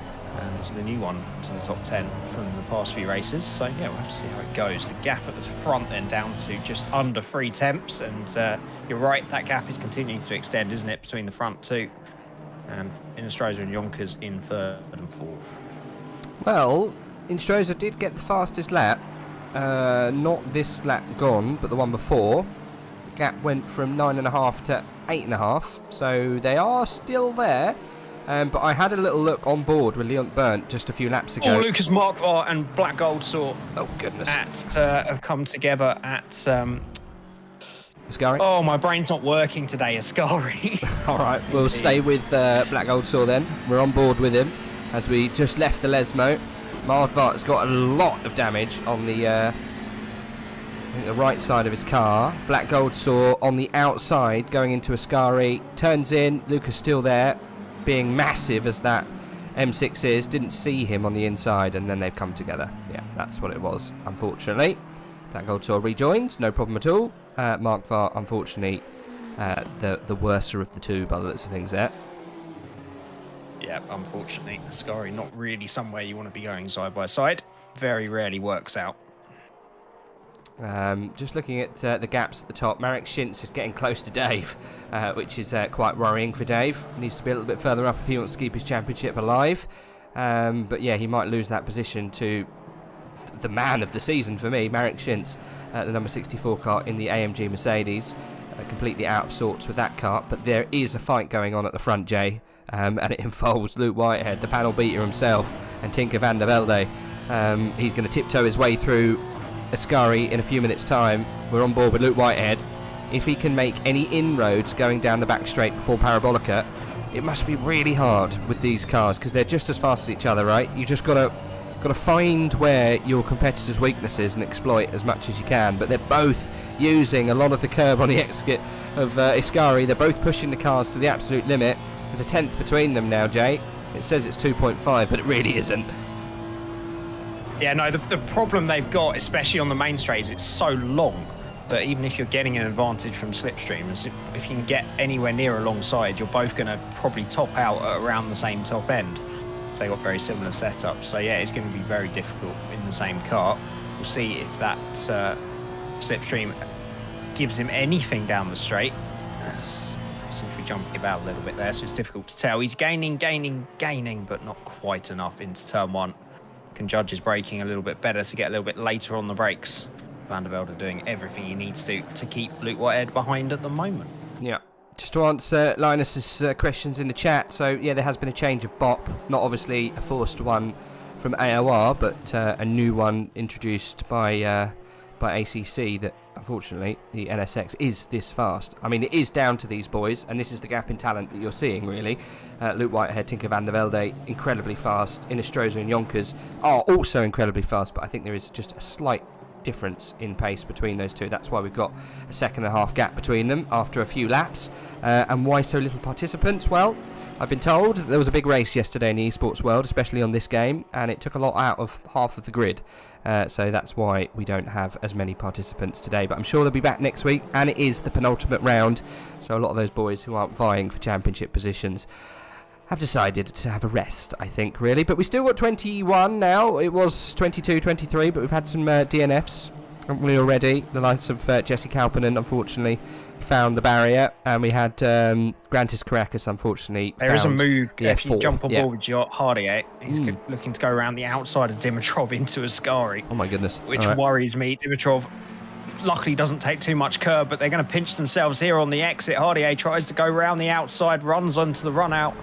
It's the new one to the top 10 from the past few races. So yeah, we'll have to see how it goes. The gap at the front then down to just under 3 tenths, and you're right, that gap is continuing to extend, isn't it, between the front 2 and Inestrosa and Yonkers in 3rd and 4th. Well, Inestrosa did get the fastest lap, not this lap gone, but the one before. The gap went from 9.5 to 8.5, so they are still there. But I had a little look on board with Leon Burnt just a few laps ago. Oh, Lucas Marquardt and Black Gold saw. Oh goodness! Have come together at. Ascari? Oh, my brain's not working today, Ascari. All right, we'll stay with Black Gold Saw then. We're on board with him as we just left the Lesmo. Marquardt's got a lot of damage on the right side of his car. Black Gold Saw on the outside going into Ascari. Turns in. Lucas still there, being massive as that M6 is. Didn't see him on the inside, and then they've come together. Yeah, that's what it was, unfortunately. Black Gold Saw rejoins, no problem at all. Marquardt, unfortunately, the worser of the 2 by the looks of things there. Yeah, unfortunately, Ascari not really somewhere you want to be going side by side. Very rarely works out. Just looking at the gaps at the top, Marek Schintz is getting close to Dave, which is quite worrying for Dave. Needs to be a little bit further up if he wants to keep his championship alive. But yeah, he might lose that position to the man of the season for me, Marek Schintz, the number 64 car in the AMG Mercedes. Completely out of sorts with that car, but there is a fight going on at the front, Jay, and it involves Luke Whitehead, the panel beater himself, and Tinker van der Velde. He's going to tiptoe his way through Ascari in a few minutes' time. We're on board with Luke Whitehead. If he can make any inroads going down the back straight before Parabolica, it must be really hard with these cars because they're just as fast as each other, right? You just got to find where your competitor's weakness is and exploit as much as you can. But they're both using a lot of the curb on the exit of Ascari. They're both pushing the cars to the absolute limit. There's a 10th between them now, Jay. It says it's 2.5, but it really isn't. Yeah, no, the problem they've got, especially on the main straight, is it's so long that even if you're getting an advantage from slipstream, if you can get anywhere near alongside, you're both going to probably top out at around the same top end. So they've got very similar setups. So yeah, it's going to be very difficult in the same car. We'll see if that slipstream gives him anything down the straight. Seems to be jumping about a little bit there, so it's difficult to tell. He's gaining, but not quite enough into turn 1. Can judge his braking a little bit better to get a little bit later on the brakes. Van der Velde doing everything he needs to keep Luke Whitehead behind at the moment. Yeah. Just to answer Linus's questions in the chat, so yeah, there has been a change of BOP, not obviously a forced one from AOR, but a new one introduced by ACC that unfortunately the NSX is this fast. I mean, it is down to these boys, and this is the gap in talent that you're seeing, really. Luke Whitehead, Tinker van der Velde, incredibly fast. Inestrosa and Yonkers are also incredibly fast, but I think there is just a slight difference in pace between those two. That's why we've got a 1.5 gap between them after a few laps. And why so little participants? Well, I've been told there was a big race yesterday in the esports world, especially on this game, and it took a lot out of half of the grid. So that's why we don't have as many participants today. But I'm sure they'll be back next week, and it is the penultimate round. So a lot of those boys who aren't vying for championship positions have decided to have a rest, I think, really. But we still got 21 now. It was 22, 23, but we've had some DNFs, haven't we, already? The likes of Jesse Kalpanen, unfortunately, found the barrier. And we had Grantis Caracas, unfortunately, There is a move. If you F4. jump on board with Hardier, he's looking to go around the outside of Dimitrov into Ascari. Oh, my goodness. Which worries me. Dimitrov luckily doesn't take too much curb, but they're going to pinch themselves here on the exit. Hardier tries to go around the outside, runs onto the run out.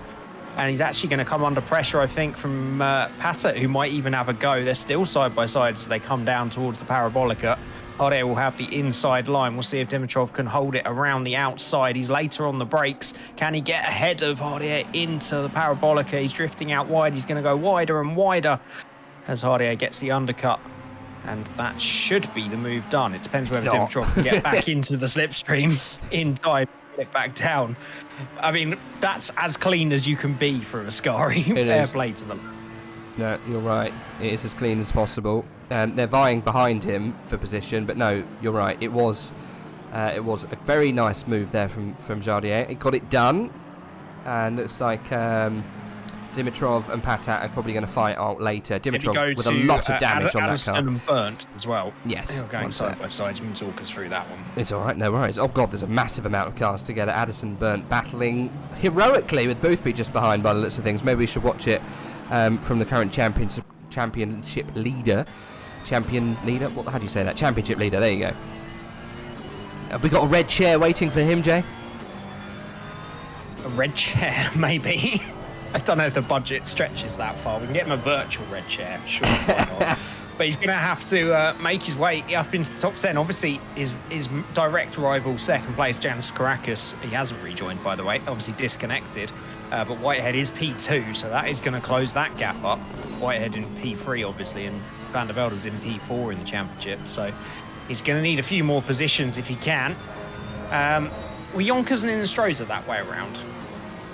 And he's actually going to come under pressure, I think, from Patta, who might even have a go. They're still side by side as they come down towards the Parabolica. Hardier will have the inside line. We'll see if Dimitrov can hold it around the outside. He's later on the brakes. Can he get ahead of Hardier into the Parabolica? He's drifting out wide. He's going to go wider and wider as Hardier gets the undercut. And that should be the move done. It depends whether Dimitrov can get back into the slipstream in time. It back down. I mean, that's as clean as you can be for Ascari. Fair play to them. No, you're right. It is as clean as possible. They're vying behind him for position, but no, you're right. It was a very nice move there from Jardier. It got it done, and looks like Dimitrov and Patat are probably going to fight out later. Dimitrov with a lot of damage on that car. And burnt as well. Yes. They're going side by side. You can talk us through that one. It's all right, no worries. Oh, God, there's a massive amount of cars together. Addison Burnt battling heroically with Boothby just behind by the looks of things. Maybe we should watch it from the current championship leader. Champion leader? How do you say that? Championship leader. There you go. Have we got a red chair waiting for him, Jay? A red chair, maybe. I don't know if the budget stretches that far. We can get him a virtual red chair, sure. Why not? But he's going to have to make his way up into the top 10. Obviously, his direct rival, second place, Janis Caracas, he hasn't rejoined, by the way, obviously disconnected. But Whitehead is P2, so that is going to close that gap up. Whitehead in P3, obviously, and Van der Velde's in P4 in the championship. So he's going to need a few more positions if he can. Were Yonkers and Innestrosa that way around?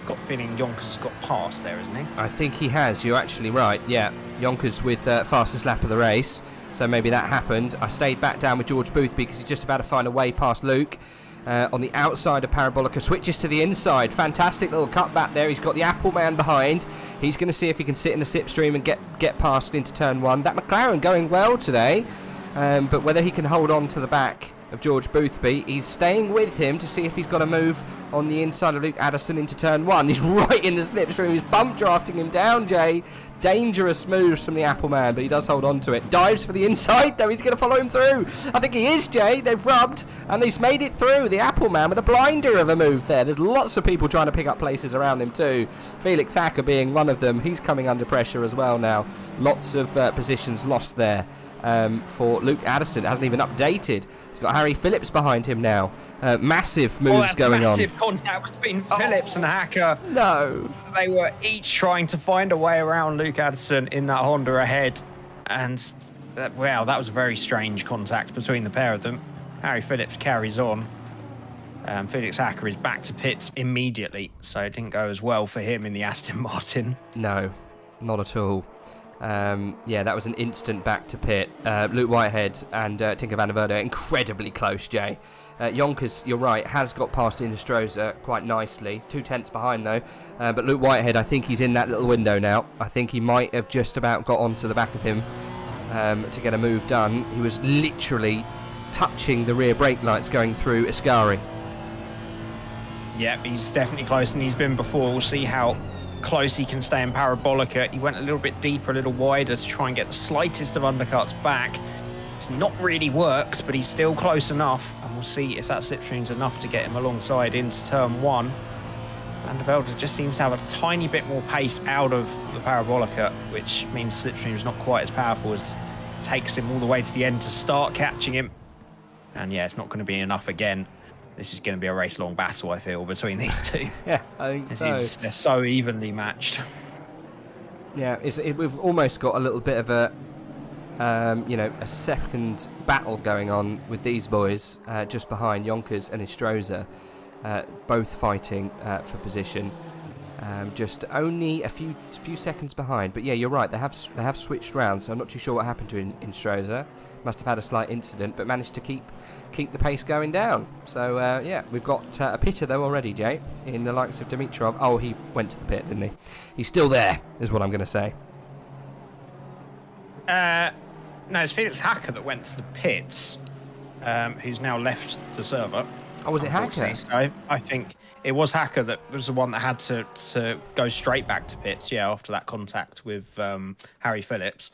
Got a feeling Yonkers has got past there, isn't he? I think he has. You're actually right. Yeah, Yonkers with fastest lap of the race. So maybe that happened. I stayed back down with George Boothby because he's just about to find a way past Luke. On the outside of Parabolica, switches to the inside. Fantastic little cut back there. He's got the Apple man behind. He's going to see if he can sit in the slipstream and get past into turn one. That McLaren going well today, but whether he can hold on to the back of George Boothby, he's staying with him to see if he's got a move on the inside of Luke Addison into turn one. He's right in the slipstream. He's bump drafting him down, Jay. Dangerous moves from the Apple man, but he does hold on to it. Dives for the inside, though. He's going to follow him through. I think he is, Jay. They've rubbed, and he's made it through. The Apple man with a blinder of a move there. There's lots of people trying to pick up places around him, too. Felix Hacker being one of them. He's coming under pressure as well now. Lots of positions lost there. For Luke Addison. It hasn't even updated. He's got Harry Phillips behind him now. Massive moves going on. Massive contact between Phillips and Hacker. No. They were each trying to find a way around Luke Addison in that Honda ahead. And, wow, that was a very strange contact between the pair of them. Harry Phillips carries on. Felix Hacker is back to pits immediately. So it didn't go as well for him in the Aston Martin. No, not at all. Yeah, that was an instant back to pit. Luke Whitehead and Tinker Van der Velde incredibly close, Jay. Yonkers, you're right, has got past Innestrosa quite nicely. 2/10 behind, though. But Luke Whitehead, I think he's in that little window now. I think he might have just about got onto the back of him to get a move done. He was literally touching the rear brake lights going through Ascari. Yeah, he's definitely close, and he's been before. We'll see how close he can stay in Parabolica. He went a little bit deeper, a little wider to try and get the slightest of undercuts back. It's not really worked, but he's still close enough, and we'll see if that slipstream's enough to get him alongside into turn one. Van der Velde just seems to have a tiny bit more pace out of the Parabolica, which means slipstream's not quite as powerful as takes him all the way to the end to start catching him. And yeah, it's not going to be enough again. This is going to be a race-long battle, I feel, between these two. Yeah, I think so. They're so evenly matched. Yeah, we've almost got a little bit of a, a second battle going on with these boys just behind Yonkers and Innestrosa, both fighting for position. Just only a few seconds behind. But yeah, you're right. They have switched round, so I'm not too sure what happened to in Stroza. Must have had a slight incident, but managed to keep the pace going down. So yeah, we've got a pitter though already, Jay, in the likes of Dimitrov. Oh, he went to the pit, didn't he? He's still there, is what I'm going to say. No, it's Felix Hacker that went to the pits, who's now left the server. Oh, was it Hacker? So I think it was Hacker that was the one that had to go straight back to pits, yeah, after that contact with Harry Phillips.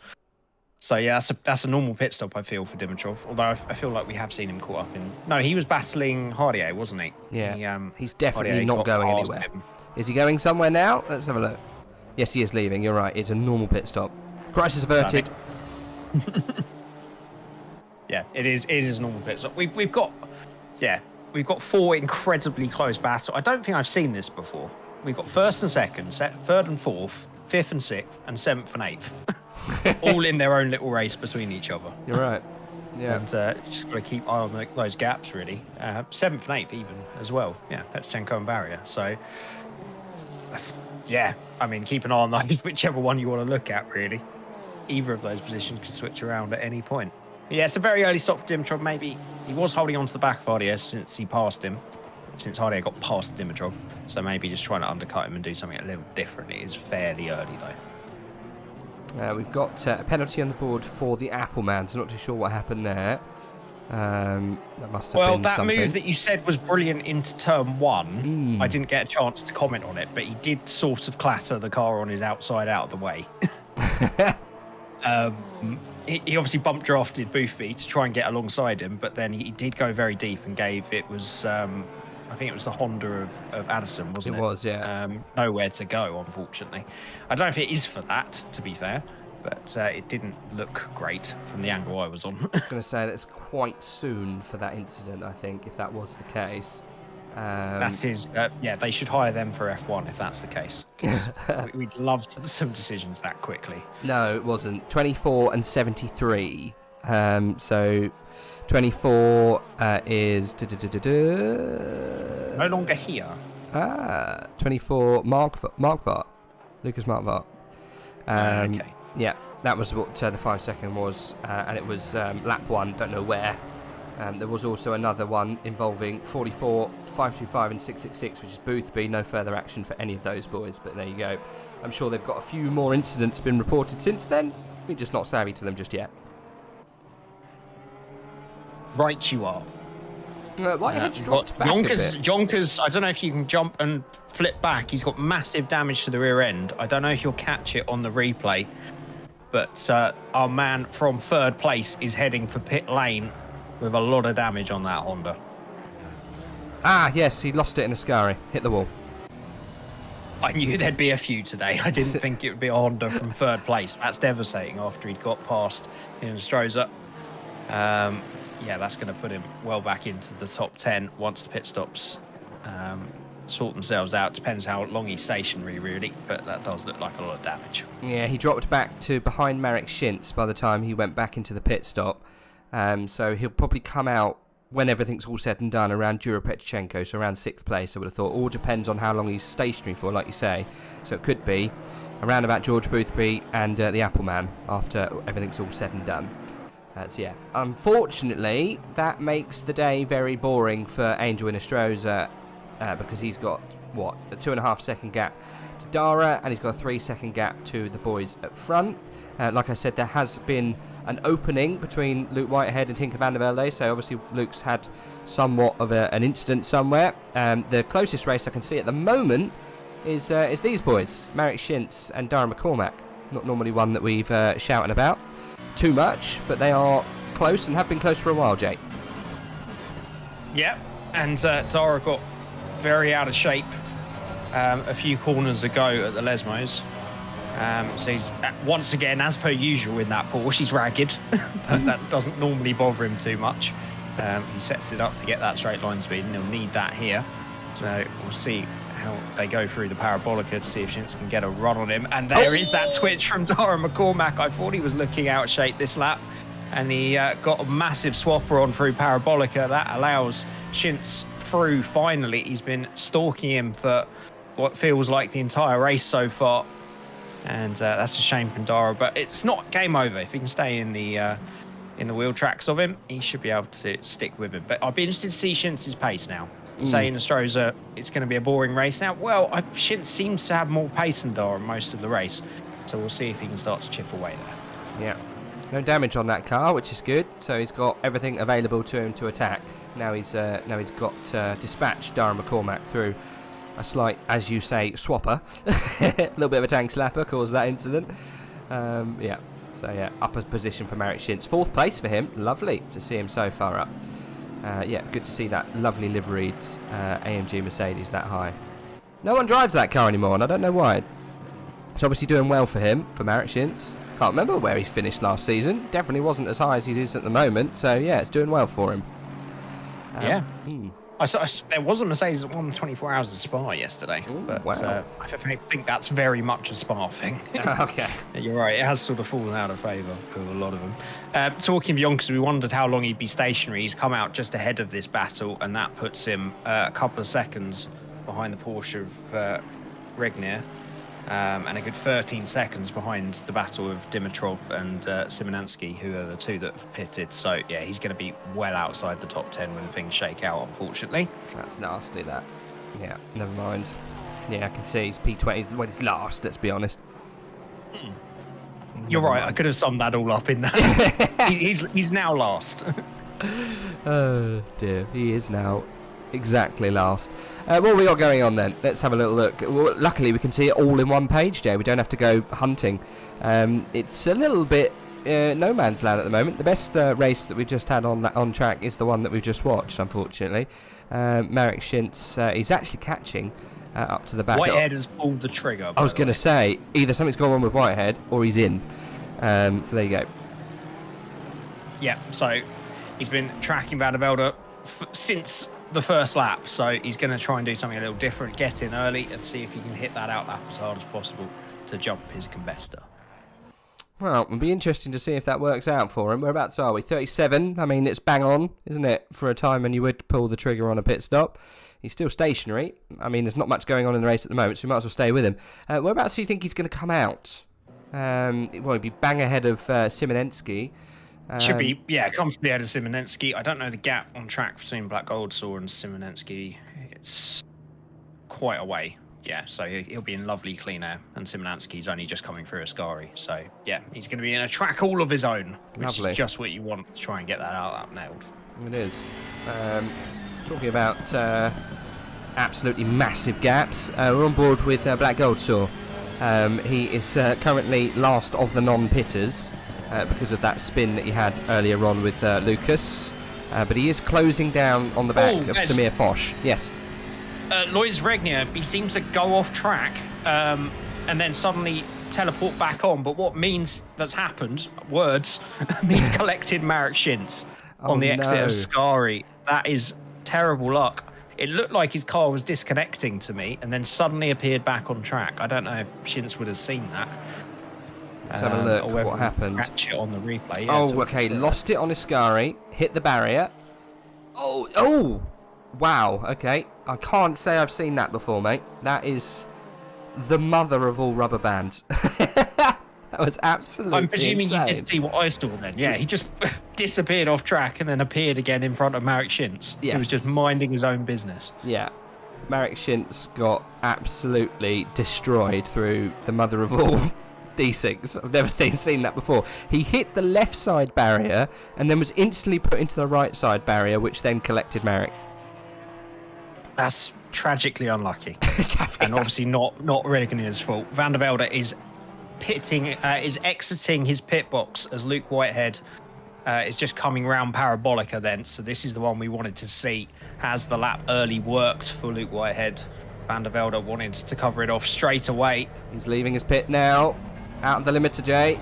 So yeah, that's a normal pit stop, I feel, for Dimitrov. Although I feel like we have seen him caught up in... No, he was battling Hardier, wasn't he? Yeah, he's definitely Hardier not going anywhere. him. Is he going somewhere now? Let's have a look. Yes, he is leaving. You're right. It's a normal pit stop. Crisis averted. Yeah, it is a normal pit stop. We've got 4 incredibly close battles. I don't think I've seen this before. We've got first and second, third and fourth, fifth and sixth, and seventh and eighth. All in their own little race between each other. You're right. Yeah. And just got to keep eye on those gaps, really. Seventh and eighth even as well. Yeah, Petchenko and Barrier. So, yeah, I mean, keep an eye on those, whichever one you want to look at, really. Either of those positions can switch around at any point. But yeah, it's a very early stop for Dimitrov. Maybe he was holding on to the back of Hardier since he passed him. Since Hardier got past Dimitrov. So maybe just trying to undercut him and do something a little different. It is fairly early, though. We've got a penalty on the board for the Appleman, so not too sure what happened there. That must have been something. Well, that move that you said was brilliant into turn 1. I didn't get a chance to comment on it, but he did sort of clatter the car on his outside out of the way. He obviously bump drafted Boothby to try and get alongside him, but then he did go very deep and it was... I think it was the Honda of Addison, wasn't it? It was, yeah. Nowhere to go, unfortunately. I don't know if it is for that, to be fair, but it didn't look great from the angle I was on. I was going to say that's quite soon for that incident, I think, if that was the case. That is, yeah, they should hire them for F1 if that's the case. We'd love some decisions that quickly. No, it wasn't. 24 and 73. So 24 is... No longer here. 24 Markvart. Lucas Markvart. Okay. Yeah, that was what the 5 second was, and it was lap 1, don't know where. There was also another one involving 44, 525 and 666, which is Boothby. No further action for any of those boys, but there you go. I'm sure they've got a few more incidents been reported since then. We're just not savvy to them just yet. Right you are. Whitehead's dropped back a bit. Jonkers, I don't know if you can jump and flip back. He's got massive damage to the rear end. I don't know if you'll catch it on the replay, but our man from third place is heading for pit lane with a lot of damage on that Honda. Ah, yes, he lost it in Ascari. Hit the wall. I knew there'd be a few today. I didn't think it would be a Honda from third place. That's devastating after he'd got past in Stroza. Yeah, that's going to put him well back into the top 10 once the pit stops sort themselves out. Depends how long he's stationary, really, but that does look like a lot of damage. Yeah, he dropped back to behind Marek Schintz by the time he went back into the pit stop. So he'll probably come out when everything's all said and done around Jura Petchenko, so around 6th place, I would have thought. All depends on how long he's stationary for, like you say. So it could be around about George Boothby and the Appleman after everything's all said and done. So yeah, unfortunately, that makes the day very boring for Angel Inestrosa because he's got, what, a 2.5 second gap to Dara, and he's got a 3 second gap to the boys at front. Like I said, there has been an opening between Luke Whitehead and Tinker van der Velde, so obviously Luke's had somewhat of an incident somewhere. The closest race I can see at the moment is these boys, Marek Schintz and Dara McCormack. Not normally one that we've shouted about too much, but they are close and have been close for a while, Jake. Yep, and Dara got very out of shape a few corners ago at the Lesmos. So he's once again, as per usual in that Porsche, he's ragged, but that doesn't normally bother him too much. He sets it up to get that straight line speed, and he'll need that here. So we'll see how they go through the Parabolica to see if Schintz can get a run on him. And there is that switch from Dara McCormack. I thought he was looking out of shape this lap, and he got a massive swapper on through Parabolica. That allows Schintz through finally. He's been stalking him for what feels like the entire race so far. And that's a shame, Pandora. But it's not game over. If he can stay in the wheel tracks of him, he should be able to stick with him. But I'd be interested to see Shintz's pace now. Saying Astroza, it's going to be a boring race now. Well, Shintz seems to have more pace than Dara most of the race. So we'll see if he can start to chip away there. Yeah. No damage on that car, which is good. So he's got everything available to him to attack. Now he's got dispatched Dara McCormack through a slight, as you say, swapper. A little bit of a tank slapper caused that incident. Yeah. So yeah, upper position for Marek Shintz. 4th place for him. Lovely to see him so far up. Yeah, good to see that lovely liveried AMG Mercedes that high. No one drives that car anymore, and I don't know why. It's obviously doing well for him, for Marek Shintz. Can't remember where he finished last season. Definitely wasn't as high as he is at the moment. So yeah, it's doing well for him. Yeah. There was a Mercedes that won 24 hours of Spa yesterday. Ooh, but wow. I think that's very much a Spa thing. Okay. You're right. It has sort of fallen out of favour for a lot of them. Talking of Yonkers, we wondered how long he'd be stationary. He's come out just ahead of this battle, and that puts him a couple of seconds behind the Porsche of Regnier. And a good 13 seconds behind the battle of Dimitrov and Simonansky, who are the two that have pitted. So, yeah, he's going to be well outside the top 10 when things shake out, unfortunately. That's nasty, that. Yeah, never mind. Yeah, I can see he's P20. Well, he's last, let's be honest. You're right. I could have summed that all up in that. he's now last. Oh, dear. He is now exactly last. What have we got going on then? Let's have a little look. Well, luckily we can see it all in one page, Jay. We don't have to go hunting. It's a little bit no man's land at the moment. The best race that we've just had on track is the one that we've just watched, unfortunately. Marek Shintz, he's actually catching up to the back. Whitehead has pulled the trigger. I was going to say, either something's gone on with Whitehead or he's in. So there you go. Yeah, so he's been tracking Van der Velde since the first lap, so he's going to try and do something a little different, get in early and see if he can hit that out lap as hard as possible to jump his competitor. Well, it'll be interesting to see if that works out for him. Whereabouts are we? 37. I mean, it's bang on, isn't it, for a time when you would pull the trigger on a pit stop. He's still stationary. I mean, there's not much going on in the race at the moment, so we might as well stay with him. Whereabouts do you think he's going to come out? He'd be bang ahead of Simonensky. Should be, yeah, comfortably ahead of Simonensky. I don't know the gap on track between Black Goldsaw and Simonensky. It's quite a way. Yeah, so he'll be in lovely clean air, and Simonansky's only just coming through Ascari. So, yeah, he's going to be in a track all of his own, which is just what you want to try and get that out nailed. It is. Talking about absolutely massive gaps, we're on board with Black Goldsaw. He is currently last of the non-pitters because of that spin that he had earlier on with Lucas. But he is closing down on the back of Samir Foch. Yes. Lois Regnier, he seemed to go off track and then suddenly teleport back on. But what means that's happened, means collected Marek Shintz on the exit of Ascari. That is terrible luck. It looked like his car was disconnecting to me and then suddenly appeared back on track. I don't know if Shintz would have seen that. Let's have a look what happened. Catch it on the replay. Yeah, okay, lost it on Ascari, hit the barrier. Oh! Wow, okay. I can't say I've seen that before, mate. That is the mother of all rubber bands. That was absolutely I'm presuming insane. You did see what I saw then. Yeah, he just disappeared off track and then appeared again in front of Marek Shintz. Yes. He was just minding his own business. Yeah. Marek Shintz got absolutely destroyed through the mother of all D6. I've never seen that before. He hit the left side barrier and then was instantly put into the right side barrier, which then collected Marek. That's tragically unlucky. And obviously not Regnier's fault. Van der Velde is exiting his pit box as Luke Whitehead is just coming round Parabolica then. So this is the one we wanted to see. Has the lap early worked for Luke Whitehead? Van der Velde wanted to cover it off straight away. He's leaving his pit now. Out of the limiter, Jay.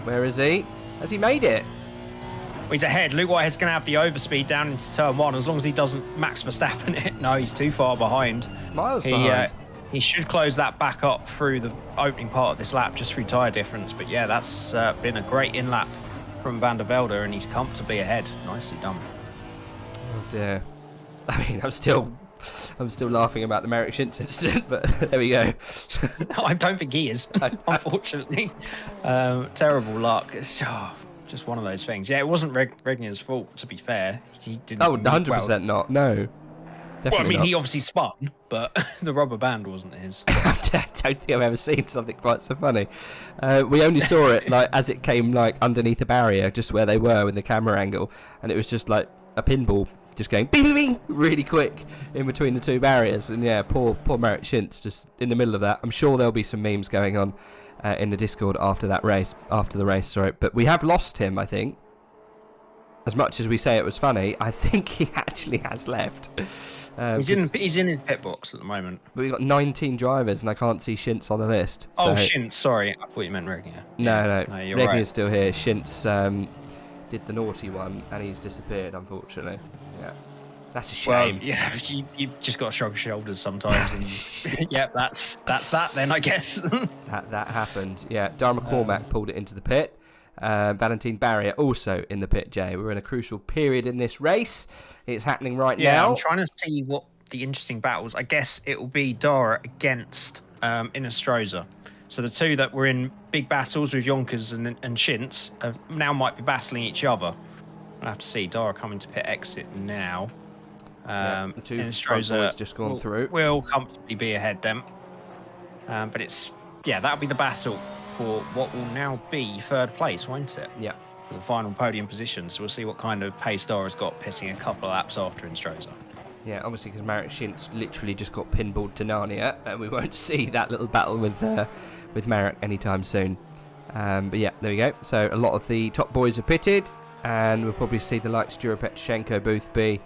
Where is he? Has he made it? He's ahead. Luke Whitehead's going to have the overspeed down into turn one as long as he doesn't Max Verstappen it. No, he's too far behind. Miles behind. He should close that back up through the opening part of this lap just through tyre difference. But yeah, that's been a great in-lap from Van der Velde and he's comfortably ahead. Nicely done. Oh dear. I mean, I'm still I'm still laughing about the Merrick Shintz incident, but there we go. I don't think he is, unfortunately. Terrible luck. It's just one of those things. Yeah, it wasn't Regnier's fault, to be fair. He didn't. Oh, 100% not. No. Definitely Well, I mean, not. he obviously spun, but the rubber band wasn't his. I don't think I've ever seen something quite so funny. We only saw it like as it came like underneath a barrier, just where they were with the camera angle, and it was just like a pinball just going bing, bing, bing, really quick in between the two barriers. And yeah, poor Merrick Shintz just in the middle of that. I'm sure there'll be some memes going on in the Discord after the race. Sorry, but we have lost him. I think, as much as we say it was funny, I think he actually has left. He's in his pit box at the moment. But we've got 19 drivers, and I can't see Shintz on the list. Oh, so... Shintz, sorry. I thought you meant Regnier. No, you're Regnier's right. still here. Shintz did the naughty one, and he's disappeared, unfortunately. Yeah, that's a shame. Well, yeah, you just got to shrug your shoulders sometimes. And yeah, that's that then, I guess. that happened. Yeah, Dara McCormack pulled it into the pit. Valentine Barrier also in the pit, Jay. We're in a crucial period in this race. It's happening right now. I'm trying to see what the interesting battles. I guess it will be Dara against Inestrosa. So the two that were in big battles with Yonkers and Shintz now might be battling each other. I'll have to see. Dara coming to pit exit now. The two front boys just gone through. Will comfortably be ahead then. But that'll be the battle for what will now be third place, won't it? Yeah. For the final podium position. So we'll see what kind of pace Dara's got pitting a couple of laps after Inestrosa. Yeah, obviously because Merrick Shintz literally just got pinballed to Narnia, and we won't see that little battle with Merrick anytime soon. But yeah, there we go. So a lot of the top boys have pitted, and we'll probably see the likes of Petchenko, Boothby,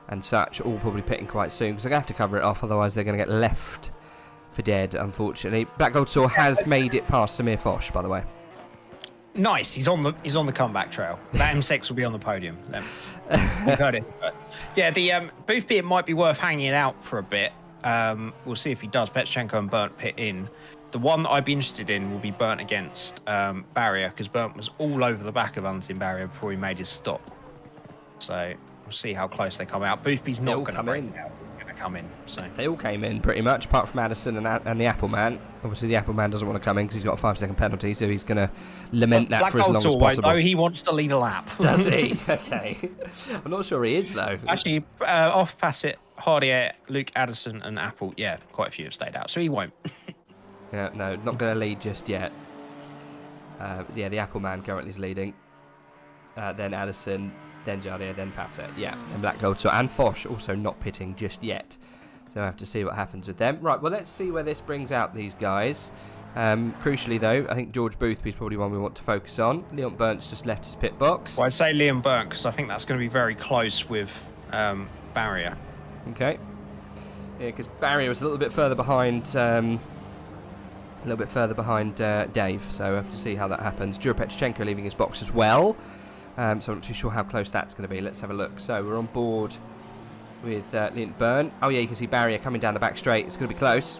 and such all probably pitting quite soon, because they're going to have to cover it off, otherwise they're going to get left for dead, unfortunately. Black Gold Saw has made it past Samir Foch, by the way. Nice, he's on the comeback trail. That M6 will be on the podium. We've heard it. Yeah, the Boothby, it might be worth hanging it out for a bit. We'll see if he does. Petchenko and Burnt pit in. The one that I'd be interested in will be Burnt against Barrier, because Burnt was all over the back of Valentine Barrier before he made his stop. So we'll see how close they come out. Boothby's not going to break out. He's going to come in. So they all came in pretty much, apart from Addison and the Apple Man. Obviously, the Apple Man doesn't want to come in because he's got a 5-second penalty, so he's going to lament that for as long as possible. Though, he wants to lead a lap. Does he? Okay. I'm not sure he is, though. Actually, off Passett, Hardier, Luke Addison, and Apple, yeah, quite a few have stayed out, so he won't. Yeah, no, not going to lead just yet. Yeah, the Apple Man currently is leading. Then Addison, then Jardier, then Passett. Yeah, and Black Gold. So, and Foch also not pitting just yet. So I have to see what happens with them. Right, well, let's see where this brings out these guys. Crucially, though, I think George Boothby is probably one we want to focus on. Leon Burnt's just left his pit box. Well, I'd say Leon Burnt, because I think that's going to be very close with Barrier. Okay. Yeah, because Barrier was a little bit further behind... Dave, so we have to see how that happens. Petchenko leaving his box as well. So I'm not too sure how close that's going to be. Let's have a look. So we're on board with Leon Burnt. Oh yeah, you can see Barrier coming down the back straight. It's going to be close.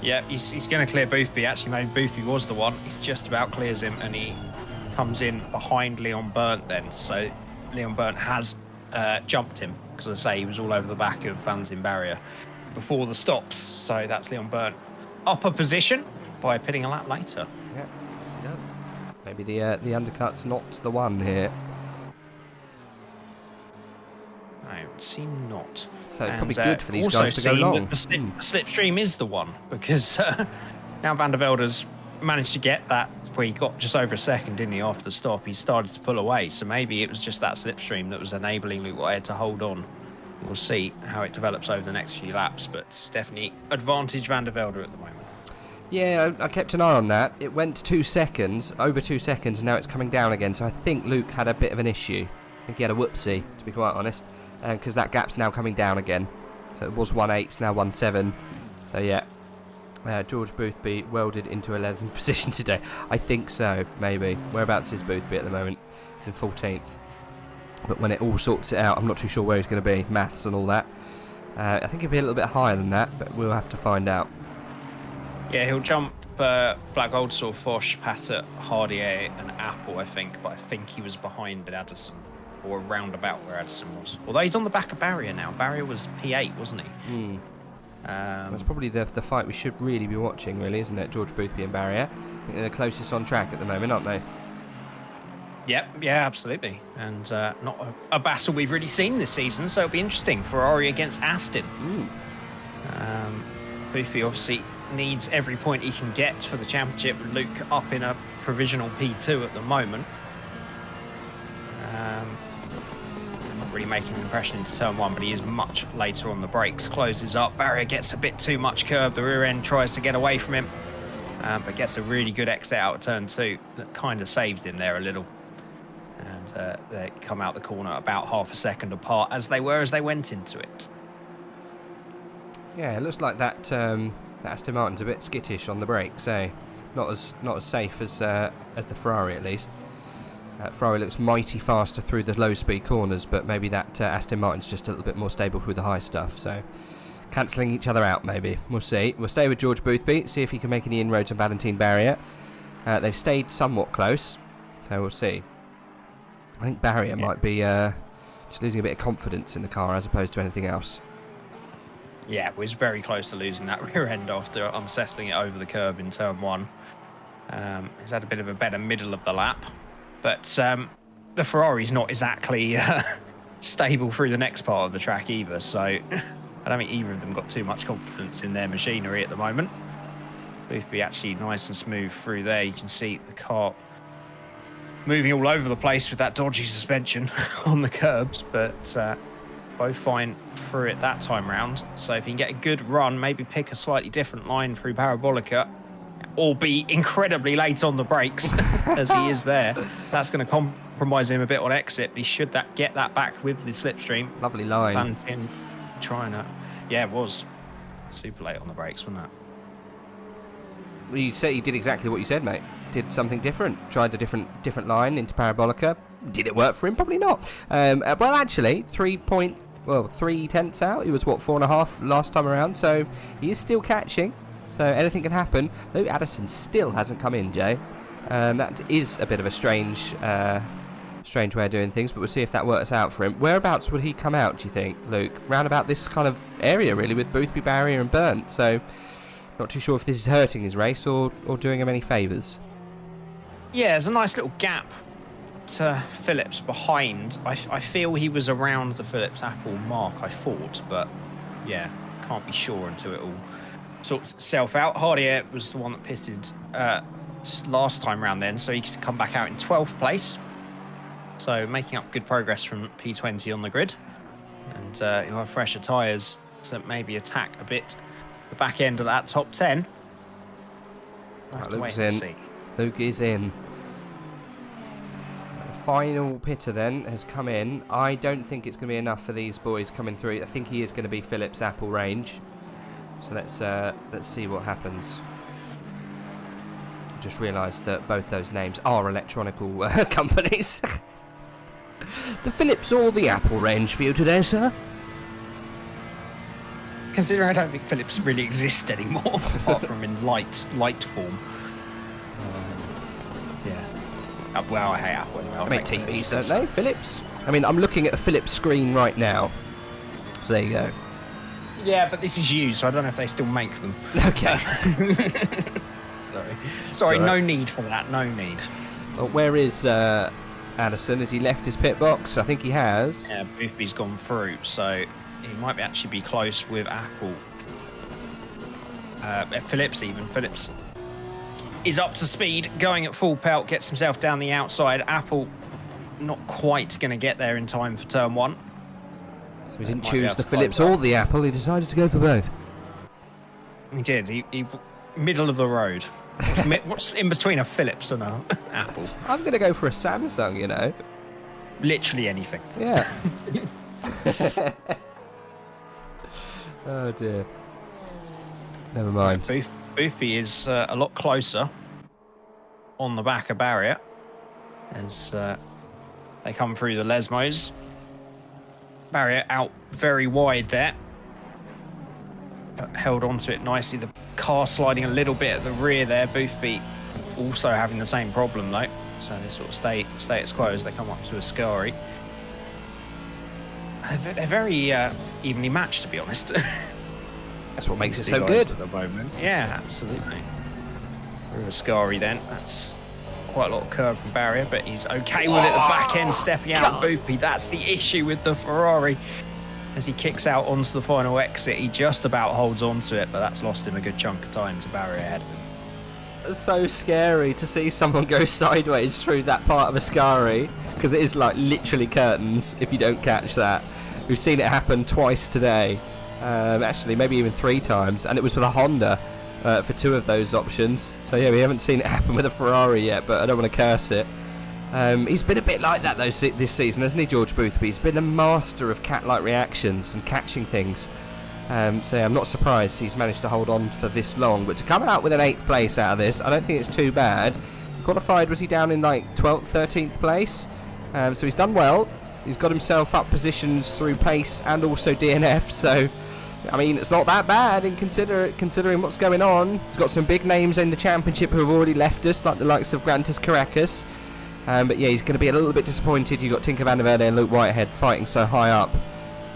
Yeah, he's going to clear Boothby. Actually, maybe Boothby was the one. He just about clears him, and he comes in behind Leon Burnt then. So Leon Burnt has jumped him, because as I say, he was all over the back of Valentine Barrier before the stops. So that's Leon Burnt upper position by pitting a lap later. Yeah, maybe the undercut's not the one here. No, it would seem not. So it's probably good for these guys to go long. The slipstream is the one, because now Van der Velde's managed to get that where he got just over a second, didn't he, after the stop. He started to pull away, so maybe it was just that slipstream that was enabling Luke Whitehead to hold on. We'll see how it develops over the next few laps, but it's definitely advantage Van der Velde at the moment. Yeah, I kept an eye on that. It went 2 seconds, over 2 seconds, and now it's coming down again. So I think Luke had a bit of an issue. I think he had a whoopsie, to be quite honest, because that gap's now coming down again. So it was 1.8, it's now 1.7. So yeah, George Boothby welded into 11th position today. I think so, maybe. Whereabouts is Boothby at the moment? He's in 14th. But when it all sorts it out, I'm not too sure where he's going to be. Maths and all that. I think he'll be a little bit higher than that, but we'll have to find out. Yeah, he'll jump Black Gold Saw, Foch, Passett, Hardier, and Apple, I think. But I think he was behind Addison or around about where Addison was. Although he's on the back of Barrier now. Barrier was P8, wasn't he? That's probably the fight we should really be watching, really, isn't it? George Boothby and Barrier. I think they're the closest on track at the moment, aren't they? Yep, yeah, absolutely. And not a battle we've really seen this season, so it'll be interesting. Ferrari against Aston. Boothby obviously needs every point he can get for the championship. Luke up in a provisional P2 at the moment. Not really making an impression into turn 1, but he is much later on the brakes. Closes up, Barrier gets a bit too much curb. The rear end tries to get away from him, but gets a really good exit out of turn 2 that kind of saved him there a little. And they come out the corner about half a second apart as they went into it. Yeah, it looks like that Aston Martin's a bit skittish on the brakes, eh? Not as safe as the Ferrari, at least. Ferrari looks mighty faster through the low-speed corners, but maybe that Aston Martin's just a little bit more stable through the high stuff. So, cancelling each other out, maybe. We'll see. We'll stay with George Boothby, see if he can make any inroads on Valentine Barrier. They've stayed somewhat close, so we'll see. I think Barrier might be just losing a bit of confidence in the car as opposed to anything else. Yeah, was very close to losing that rear end after unsettling it over the curb in turn 1. He's had a bit of a better middle of the lap, but the Ferrari's not exactly stable through the next part of the track either, so I don't think either of them got too much confidence in their machinery at the moment. Boothby actually nice and smooth through there. You can see the car moving all over the place with that dodgy suspension on the curbs, but both fine through it that time round. So if he can get a good run, maybe pick a slightly different line through Parabolica, or be incredibly late on the brakes as he is there, that's going to compromise him a bit on exit. But he should get that back with the slipstream. Lovely line. And trying to, yeah, it was super late on the brakes, wasn't it? Well, you say you did exactly what you said, mate. Did something different. Tried a different line into Parabolica. Did it work for him? Probably not. Well, actually, 3 tenths out. He was, 4.5 last time around. So he is still catching. So anything can happen. Though Addison still hasn't come in, Jay. That is a bit of a strange way of doing things, but we'll see if that works out for him. Whereabouts would he come out, do you think, Luke? Round about this kind of area, really, with Boothby, Barrier and Burnt. So not too sure if this is hurting his race or doing him any favours. Yeah, there's a nice little gap to Phillips behind. I feel he was around the Phillips Apple mark, I thought, but yeah, can't be sure until it all sorts itself out. Hardier was the one that pitted last time round then, so he could come back out in 12th place. So making up good progress from P20 on the grid. And he'll have fresher tyres to maybe attack a bit the back end of that top 10. Luke's in. Luke is in. The final pitter then has come in. I don't think it's going to be enough for these boys coming through. I think he is going to be Phillips Apple range. So let's see what happens. Just realised that both those names are electronical companies. The Phillips or the Apple range for you today, sir? Considering I don't think Phillips really exists anymore, apart from in light form. Yeah. Well, hey, Apple. I mean, TVs, don't they? Phillips. I mean, I'm looking at a Philips screen right now. So there you go. Yeah, but this is used, so I don't know if they still make them. Okay. Sorry, no need for that. No need. Well, where is Addison? Has he left his pit box? I think he has. Yeah, Boothby's gone through, so he might actually be close with Apple. Phillips even. Phillips is up to speed, going at full pelt, gets himself down the outside. Apple not quite going to get there in time for turn 1. So he didn't choose the Phillips or the Apple, he decided to go for both. He did. He middle of the road. What's in between a Phillips and a Apple? I'm going to go for a Samsung, you know. Literally anything. Yeah. Oh dear. Never mind. Boothby is a lot closer on the back of Barrier as they come through the Lesmos. Barrier out very wide there, but held onto it nicely. The car sliding a little bit at the rear there. Boothby also having the same problem though, so they sort of stay status quo as they come up to Ascari. they're very evenly matched, to be honest. That's what makes it The so guys good. at the moment. Yeah, absolutely. Ascari then. That's quite a lot of curve from Barrier, but he's okay with it. The back end stepping out. Boopy. That's the issue with the Ferrari. As he kicks out onto the final exit, he just about holds on to it, but that's lost him a good chunk of time to Barrier ahead of him. It's so scary to see someone go sideways through that part of Ascari, because it is like literally curtains if you don't catch that. We've seen it happen twice today, actually maybe even 3 times, and it was with a Honda for 2 of those options. So yeah, we haven't seen it happen with a Ferrari yet, but I don't want to curse it. He's been a bit like that though this season, hasn't he, George Boothby? He's been a master of cat-like reactions and catching things. So yeah, I'm not surprised he's managed to hold on for this long. But to come out with an 8th place out of this, I don't think it's too bad. Qualified, was he down in like 12th, 13th place? So he's done well. He's got himself up positions through pace and also DNF. So, I mean, it's not that bad in considering what's going on. He's got some big names in the championship who have already left us, like the likes of Grantis Caracas. But yeah, he's going to be a little bit disappointed. You've got Tinker Van der Velde and Luke Whitehead fighting so high up.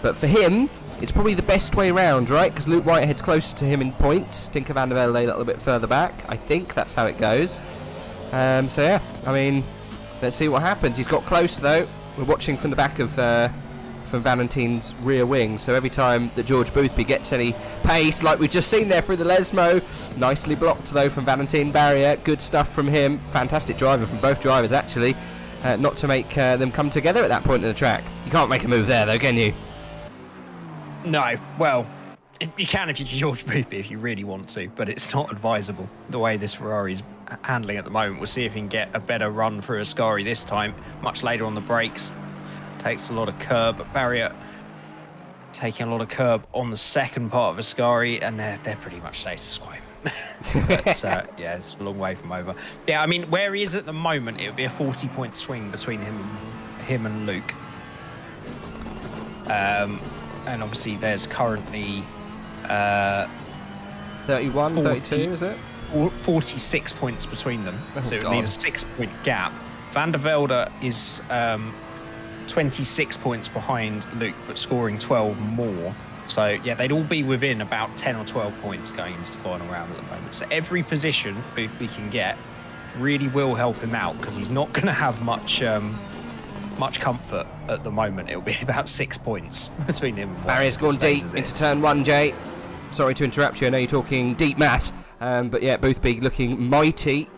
But for him, it's probably the best way round, right? Because Luke Whitehead's closer to him in points. Tinker Van der Velde a little bit further back. I think that's how it goes. So yeah, I mean, let's see what happens. He's got close though. We're watching from the back of from Valentine's rear wing. So every time that George Boothby gets any pace, like we've just seen there through the Lesmo, nicely blocked though from Valentine Barrier. Good stuff from him. Fantastic driving from both drivers actually. Not to make them come together at that point in the track. You can't make a move there though, can you? No, well, you can if you're George Boothby if you really want to, but it's not advisable the way this Ferrari's handling at the moment. We'll see if he can get a better run through Ascari this time, much later on the brakes. Takes a lot of curb. Barrier taking a lot of curb on the second part of Ascari, and they're pretty much status quo. But, yeah, it's a long way from over. Yeah, I mean, where he is at the moment, it would be a 40-point swing between him and Luke. And obviously there's currently 31, 32, is it? 46 points between them. Oh, so it God. would leave a 6-point gap. Van der Velde is 26 points behind Luke, but scoring 12 more. So yeah, they'd all be within about 10 or 12 points going into the final round at the moment. So every position Boothby can get really will help him out, because he's not going to have much comfort at the moment. It'll be about 6 points between him and Barrier's gone deep into turn 1, Jay. Sorry to interrupt you, I know you're talking deep mass. But yeah, Boothby looking mighty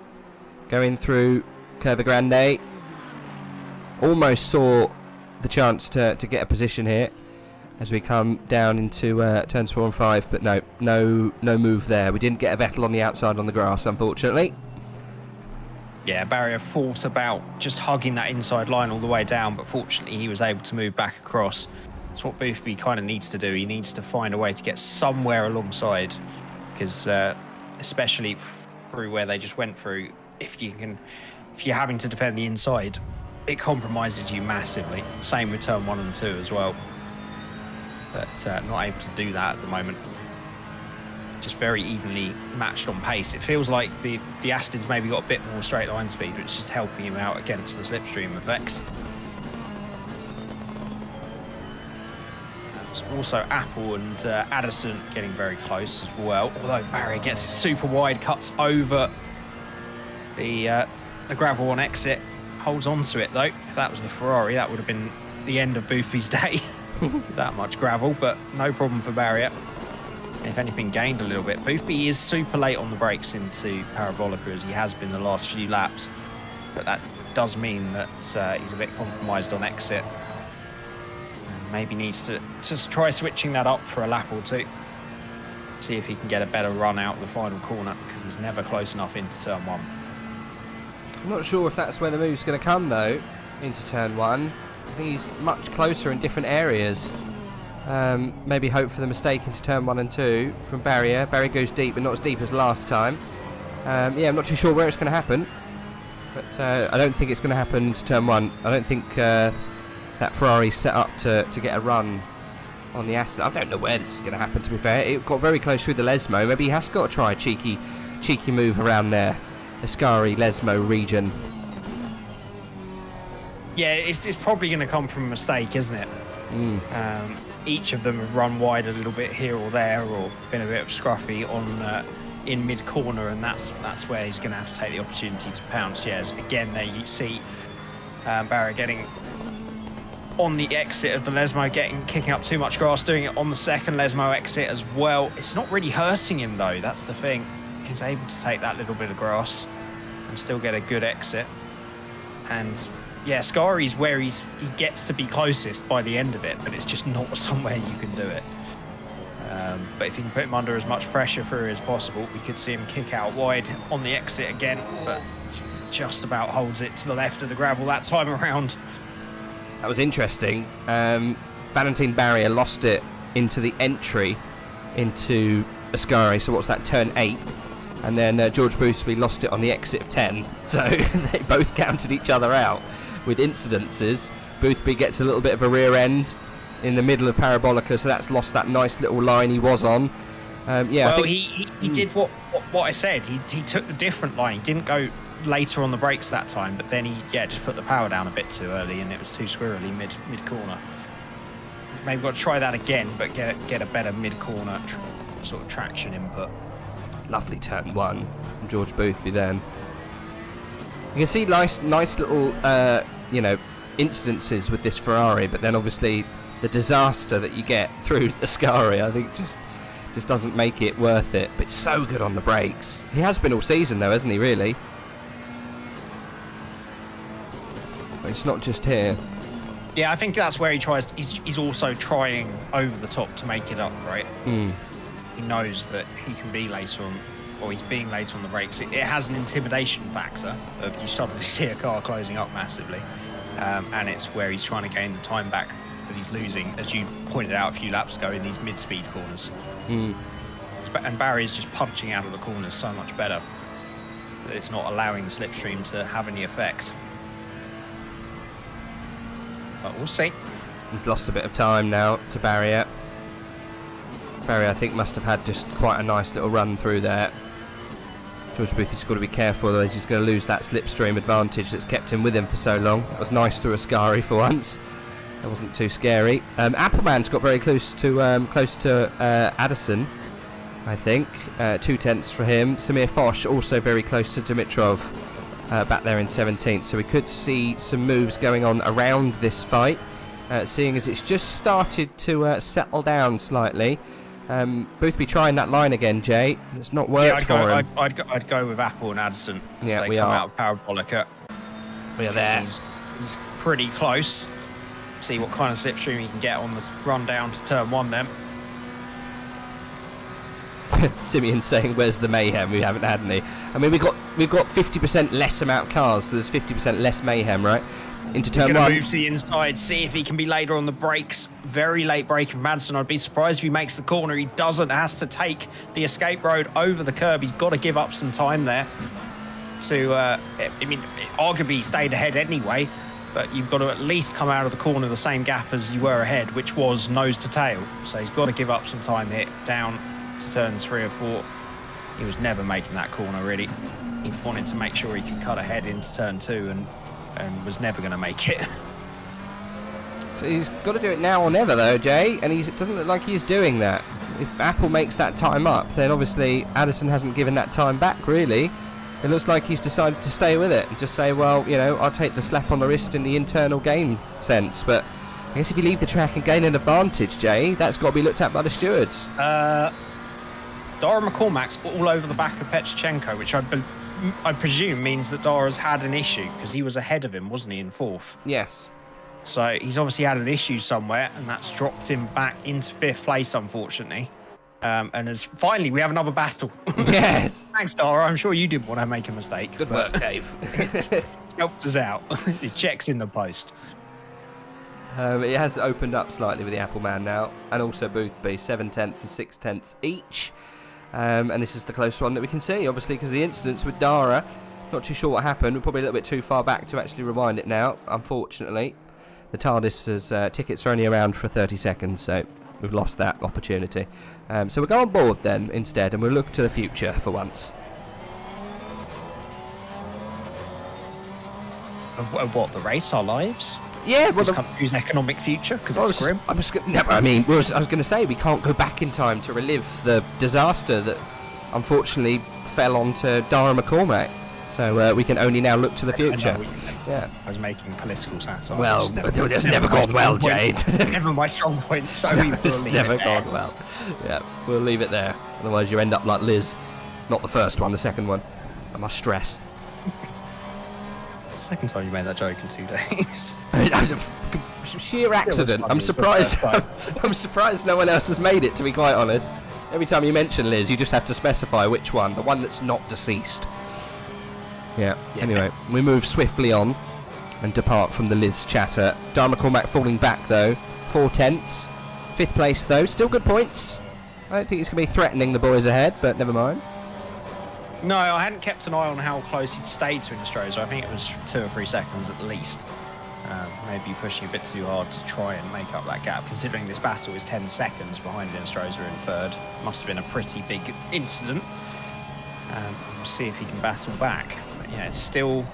going through Curva Grande. Almost saw the chance to get a position here as we come down into turns 4 and 5, but no move there. We didn't get a Vettel on the outside on the grass, unfortunately. Yeah, Barrier thought about just hugging that inside line all the way down, but fortunately he was able to move back across. That's what Boothby kind of needs to do. He needs to find a way to get somewhere alongside, because especially through where they just went through, if you're having to defend the inside, it compromises you massively. Same with turn 1 and 2 as well. But not able to do that at the moment. Just very evenly matched on pace. It feels like the Aston's maybe got a bit more straight line speed, which is just helping him out against the slipstream effects. Also Apple and Addison getting very close as well. Although Barrier gets it super wide, cuts over the gravel on exit, holds on to it though. If that was the Ferrari, that would have been the end of Boothby's day. That much gravel, but no problem for Barrier. If anything, gained a little bit. Boothby is super late on the brakes into Parabolica, as he has been the last few laps, but that does mean that he's a bit compromised on exit. And maybe needs to just try switching that up for a lap or two. See if he can get a better run out of the final corner, because he's never close enough into turn 1. I'm not sure if that's where the move's going to come though, into turn 1. I think he's much closer in different areas. Maybe hope for the mistake into turn 1 and 2 from Barrier. Barrier goes deep, but not as deep as last time. Yeah, I'm not too sure where it's going to happen, but I don't think it's going to happen into turn 1. I don't think that Ferrari's set up to get a run on the Aston. I don't know where this is going to happen, to be fair. It got very close through the Lesmo. Maybe he has got to try a cheeky move around there, Ascari, Lesmo region. Yeah, it's probably going to come from a mistake, isn't it? Each of them have run wide a little bit here or there, or been a bit of scruffy on in mid corner, and that's where he's going to have to take the opportunity to pounce. Yes, again there you see Barry getting on the exit of the Lesmo, kicking up too much grass, doing it on the second Lesmo exit as well. It's not really hurting him though, that's the thing. He's able to take that little bit of grass and still get a good exit. And yeah, Scari's where he gets to be closest by the end of it, but it's just not somewhere you can do it. But if you can put him under as much pressure through as possible, we could see him kick out wide on the exit again, but just about holds it to the left of the gravel that time around. That was interesting. Valentine Barrier lost it into the entry into Ascari, so what's that, turn 8? And then George Boothby lost it on the exit of 10. So they both counted each other out with incidences. Boothby gets a little bit of a rear end in the middle of Parabolica, so that's lost that nice little line he was on. Yeah, well, I think he did what I said. He took the different line. He didn't go later on the brakes that time, but then he just put the power down a bit too early, and it was too squirrely mid corner. Maybe got to try that again, but get a better mid corner sort of traction input. Lovely turn 1 from George Boothby then. You can see nice little incidences with this Ferrari, but then obviously the disaster that you get through Ascari, I think just doesn't make it worth it. But it's so good on the brakes. He has been all season though, hasn't he, really? But it's not just here. Yeah, I think that's where he tries. He's also trying over the top to make it up, right? He knows that he can be later on, or he's being later on the brakes. It has an intimidation factor of you suddenly see a car closing up massively, and it's where he's trying to gain the time back that he's losing, as you pointed out a few laps ago, in these mid-speed corners. And Barry's just punching out of the corners so much better that it's not allowing the slipstream to have any effect. But we'll see. He's lost a bit of time now to Barrier. Barrier, I think, must have had just quite a nice little run through there. George Boothby's got to be careful, otherwise he's going to lose that slipstream advantage that's kept him with him for so long. That was nice through Ascari for once. That wasn't too scary. Appleman's got very close to Addison, I think. 2 tenths for him. Samir Foch also very close to Dimitrov back there in 17th. So we could see some moves going on around this fight, seeing as it's just started to settle down slightly. Boothby trying that line again, Jay. It's not worked for him. I'd go with Apple and Addison. Yeah, they we come are. out of Parabolica. We are there. He's pretty close. See what kind of slipstream he can get on the run down to turn 1 then. Simeon saying, "Where's the mayhem? We haven't had any." I mean, we've got 50% less amount of cars, so there's 50% less mayhem, right? Into turn He's 1. going to move to the inside, see if he can be later on the brakes. Very late braking from Madison. I'd be surprised if he makes the corner. He doesn't. Has to take the escape road over the curb. He's got to give up some time there. Arguably he stayed ahead anyway, but you've got to at least come out of the corner the same gap as you were ahead, which was nose to tail. So he's got to give up some time here, down to turns 3 or 4. He was never making that corner, really. He wanted to make sure he could cut ahead into turn 2 and was never going to make it. So he's got to do it now or never, though, Jay, and it doesn't look like he's doing that. If Apple makes that time up, then obviously Addison hasn't given that time back, really. It looks like he's decided to stay with it and just say, well, I'll take the slap on the wrist in the internal game sense. But I guess if you leave the track and gain an advantage, Jay, that's got to be looked at by the stewards. Dara McCormack's all over the back of Petrchenko, which I presume means that Dara's had an issue, because he was ahead of him, wasn't he, in 4th? Yes. So he's obviously had an issue somewhere, and that's dropped him back into 5th place, unfortunately. And finally, we have another battle. Yes. Thanks, Dara. I'm sure you didn't want to make a mistake. Good work, Dave. It helped us out. It checks in the post. It has opened up slightly with the Apple man now, and also Boothby, 7 tenths and 6 tenths each. And this is the close one that we can see, obviously, because the incidents with Dara, not too sure what happened. We're probably a little bit too far back to actually rewind it now, unfortunately. The TARDIS tickets are only around for 30 seconds, so we've lost that opportunity. So we'll go on board then instead, and we'll look to the future for once. What, the race, our lives? Yeah, well, this country's economic future because I it's grim. was going to say we can't go back in time to relive the disaster that unfortunately fell onto Dara McCormack. So we can only now look to the future. Yeah, I was making political satire. well, it's never gone well, Jade. Never my strong point. So It's never gone well. Yeah, we'll leave it there. Otherwise, you end up like Liz. Not the first one, the second one. I must stress. The second time you made that joke in 2 days. Sheer accident. I'm surprised. I'm surprised no one else has made it. To be quite honest, every time you mention Liz, you just have to specify which one. The one that's not deceased. Yeah. Anyway, we move swiftly on and depart from the Liz chatter. Dara McCormack falling back though, 4/10. 5th place though, still good points. I don't think it's going to be threatening the boys ahead, but never mind. No, I hadn't kept an eye on how close he'd stayed to Nostroza. I think it was 2 or 3 seconds at least. Maybe pushing a bit too hard to try and make up that gap, considering this battle is 10 seconds behind Nostroza in 3rd. Must have been a pretty big incident. We'll see if he can battle back. But yeah, it's still...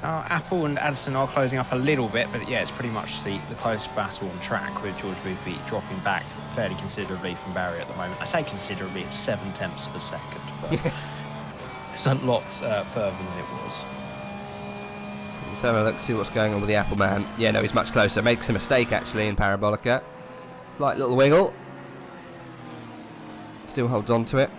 Apple and Addison are closing up a little bit, but yeah, it's pretty much the close battle on track, with George Boothby dropping back fairly considerably from Barry at the moment. I say considerably, it's 7/10 of a second, but it's a lot further than it was. Let's have a look, see what's going on with the Apple man. Yeah, no, he's much closer. Makes a mistake actually in Parabolica. Slight little wiggle. Still holds on to it.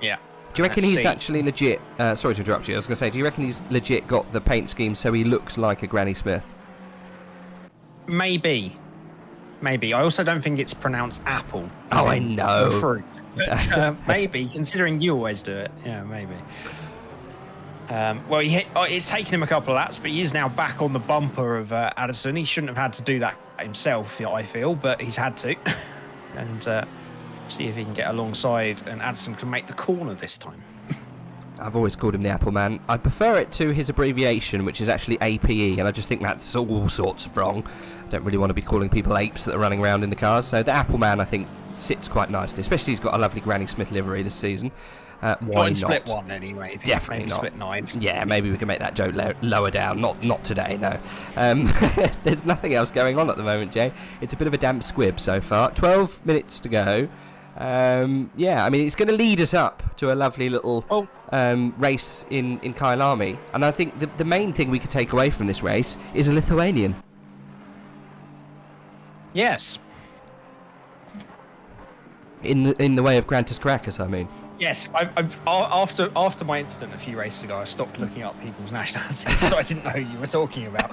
Yeah. Do you reckon he's actually legit? Sorry to interrupt you. I was going to say, do you reckon he's legit got the paint scheme so he looks like a Granny Smith? Maybe. I also don't think it's pronounced apple. Oh, I know. Fruit. But, maybe, considering you always do it. Yeah, maybe. Well, it's taken him a couple of laps, but he is now back on the bumper of Addison. He shouldn't have had to do that himself, I feel, but he's had to. And see if he can get alongside, and Addison can make the corner this time. I've always called him the Apple Man. I prefer it to his abbreviation, which is actually APE, and I just think that's all sorts of wrong. I don't really want to be calling people apes that are running around in the cars, so the Apple Man, I think, sits quite nicely, especially he's got a lovely Granny Smith livery this season. Why not? Split 1 anyway. Definitely maybe not. Split 9. Yeah, maybe we can make that joke lower down. Not today, no. There's nothing else going on at the moment, Jay. It's a bit of a damp squib so far. 12 minutes to go. Yeah, I mean, it's going to lead us up to a lovely little race in Kyalami. And I think the main thing we could take away from this race is a Lithuanian. Yes. In the way of Grantis Caracas, I mean. Yes, after my incident a few races ago, I stopped looking up people's nationalities, so I didn't know who you were talking about.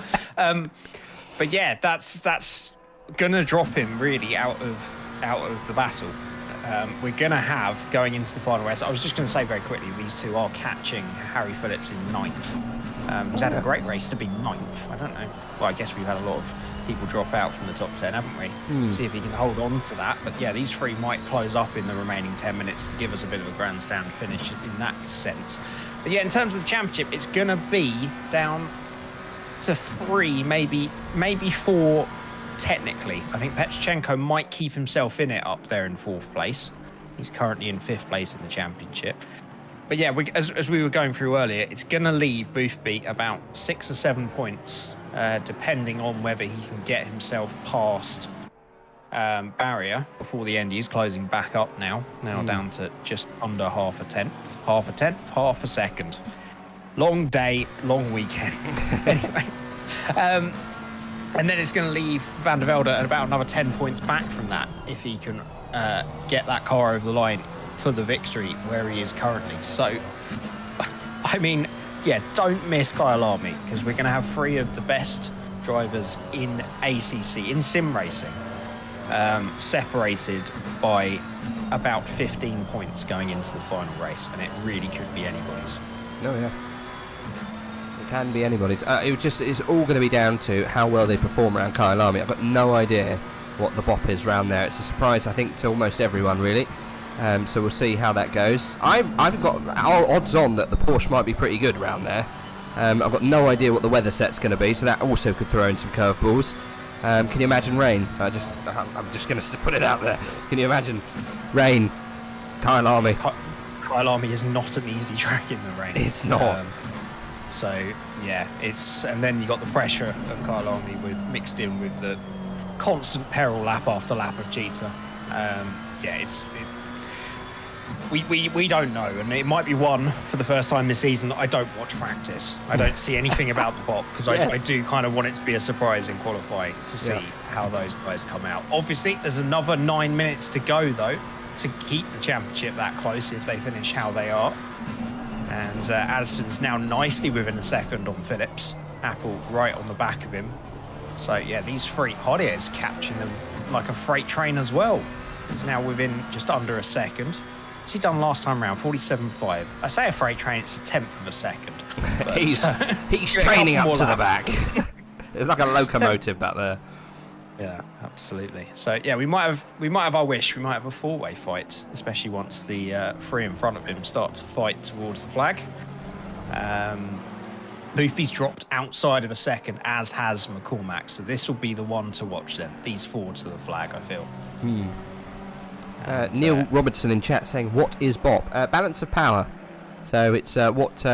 But yeah, that's gonna drop him really out of the battle. We're gonna have, going into the final race, I was just gonna say very quickly, these two are catching Harry Phillips in 9th. He's had a great race to be 9th. I don't know. Well, I guess we've had a lot of people drop out from the top 10, haven't we? See if he can hold on to that. But yeah, these 3 might close up in the remaining 10 minutes to give us a bit of a grandstand finish in that sense. But yeah, in terms of the championship, it's going to be down to 3, maybe 4 technically. I think Petrchenko might keep himself in it up there in 4th place. He's currently in 5th place in the championship. But yeah, as we were going through earlier, it's going to leave Boothby about 6 or 7 points, depending on whether he can get himself past barrier before the end. He's closing back up now down to just under half a second. Long day, long weekend. Anyway, and then it's going to leave Van der Velde at about another 10 points back from that if he can get that car over the line for the victory where he is currently. So, I mean, yeah, don't miss Kyalami, because we're going to have 3 of the best drivers in ACC, in sim racing, separated by about 15 points going into the final race, and it really could be anybody's. Oh, yeah. It can be anybody's. It's all going to be down to how well they perform around Kyalami. I've got no idea what the bop is around there. It's a surprise, I think, to almost everyone, really. So we'll see how that goes. I've got odds on that the Porsche might be pretty good around there. I've got no idea what the weather set's going to be, so that also could throw in some curveballs. Can you imagine rain? I'm just going to put it out there. Can you imagine rain? Kyalami is not an easy track in the rain. It's not. So Yeah, and then you got the pressure of Kyle Army mixed in with the constant peril lap after lap of Jeter. We don't know, and it might be one for the first time this season that I don't watch practice. I don't see anything about the bot because I do kind of want it to be a surprise in qualifying to see how those guys come out. Obviously, there's another 9 minutes to go though to keep the championship that close if they finish how they are. And Addison's now nicely within a second on Phillips. Apple right on the back of him. So yeah, these three, Hardier is catching them like a freight train as well. He's now within just under a second. What's he done last time round? 47.5. I say a freight train, it's a tenth of a second. But, he's training up to the back. There's like a locomotive back there. Yeah, absolutely. So yeah, we might have our wish. We might have a four-way fight, especially once the three in front of him start to fight towards the flag. Boothby's dropped outside of a second, as has McCormack. So this will be the one to watch then. These four to the flag, I feel. Neil Robertson in chat saying, what is BOP? Balance of power. So it's what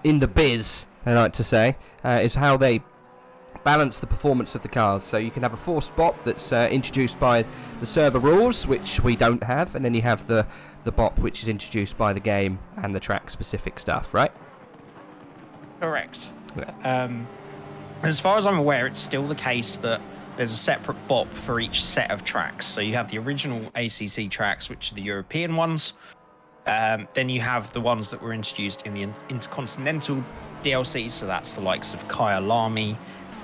in the biz, they like to say, is how they balance the performance of the cars. So you can have a forced BOP that's introduced by the server rules, which we don't have, and then you have the BOP which is introduced by the game and the track specific stuff, right? Correct. Yeah. As far as I'm aware, it's still the case that there's a separate BOP for each set of tracks. So you have the original ACC tracks, which are the European ones. Then you have the ones that were introduced in the Intercontinental DLC. So that's the likes of Kaya Lamy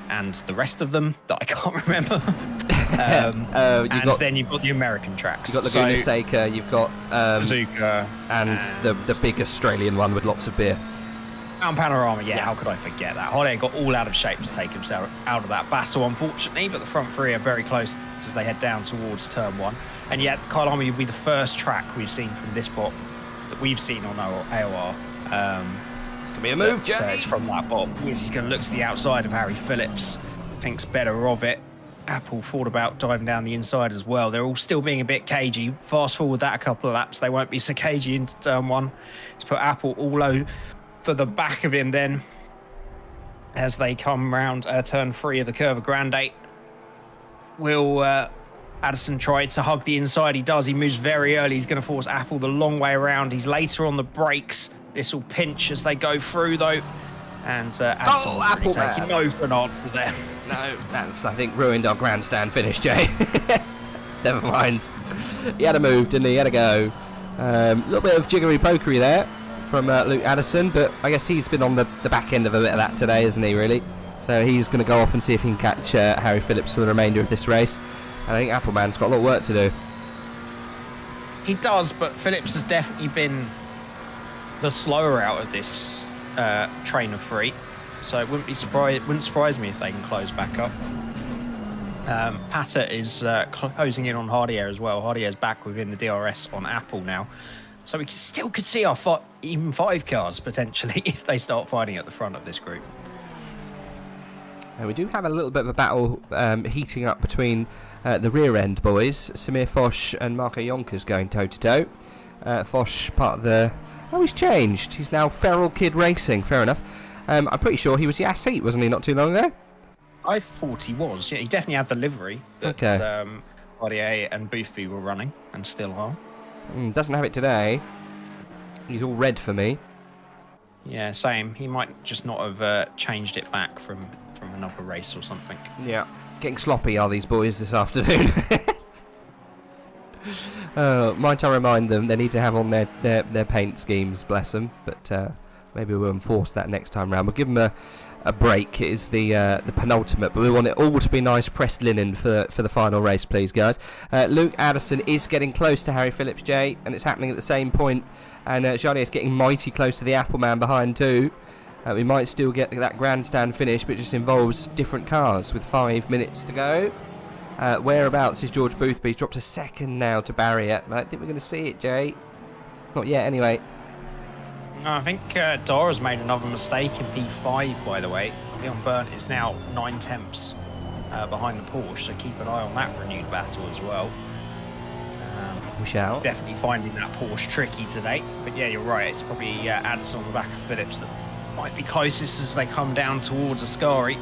and the rest of them that I can't remember. Then you've got the American tracks. You've got Laguna Seca, you've got Zuka, and the big Australian one with lots of beer. Panorama, how could I forget that? Holiday got all out of shape to take himself out of that battle, unfortunately, but the front three are very close as they head down towards turn one. And yet, Kyle Army will be the first track we've seen from this bot that we've seen on our AOR. It's going to be a move, Jay. It's from that bot. He's going to look to the outside of Harry Phillips, thinks better of it. Apple thought about diving down the inside as well. They're all still being a bit cagey. Fast forward that a couple of laps, they won't be so cagey into turn one. It's put Apple all low for the back of him then as they come round turn 3 of the Curva Grande. Will Addison try to hug the inside? He does. He moves very early. He's going to force Apple the long way around. He's later on the brakes. This will pinch as they go through though. And Addison Apple taking no for an answer there. No, that's, I think, ruined our grandstand finish, Jay. Never mind. He had a move, didn't he? He had a go. A little bit of jiggery-pokery there from Luke Addison, but I guess he's been on the back end of a bit of that today, isn't he, really? So he's going to go off and see if he can catch Harry Phillips for the remainder of this race. I think Appleman's got a lot of work to do. He does, but Phillips has definitely been the slower out of this train of three, so it wouldn't surprise me if they can close back up. Patter is closing in on Hardier as well. Hardier's back within the DRS on Apple now. So we still could see our even 5 cars potentially if they start fighting at the front of this group. We do have a little bit of a battle heating up between the rear end boys. Samir Foch and Marco Yonkers going toe to toe. Foch part of the... Oh, he's changed. He's now Feral Kid Racing. Fair enough. I'm pretty sure he was the Assetto, wasn't he, not too long ago? I thought he was. Yeah, he definitely had the livery that Hardier and Boothby were running and still are. Doesn't have it today. He's all red for me. Yeah, same. He might just not have changed it back from another race or something. Yeah, getting sloppy are these boys this afternoon. Might I remind them they need to have on their paint schemes, bless them. But maybe we'll enforce that next time round. We'll give them a break. It is the penultimate, but we want it all to be nice pressed linen for the final race, please, guys. Luke Addison is getting close to Harry Phillips, Jay, and it's happening at the same point. And Jarnier is getting mighty close to the Appleman behind too. We might still get that grandstand finish, but it just involves different cars with 5 minutes to go. Whereabouts is George Boothby? He's dropped a second now to Barrier. I don't think we're going to see it, Jay. Not yet, anyway. No, I think Dora's made another mistake in P5, by the way. Leon Burnett is now 9 tenths behind the Porsche, so keep an eye on that renewed battle as well. We shall. Definitely finding that Porsche tricky today. But yeah, you're right. It's probably Addison on the back of Phillips that might be closest as they come down towards Ascari.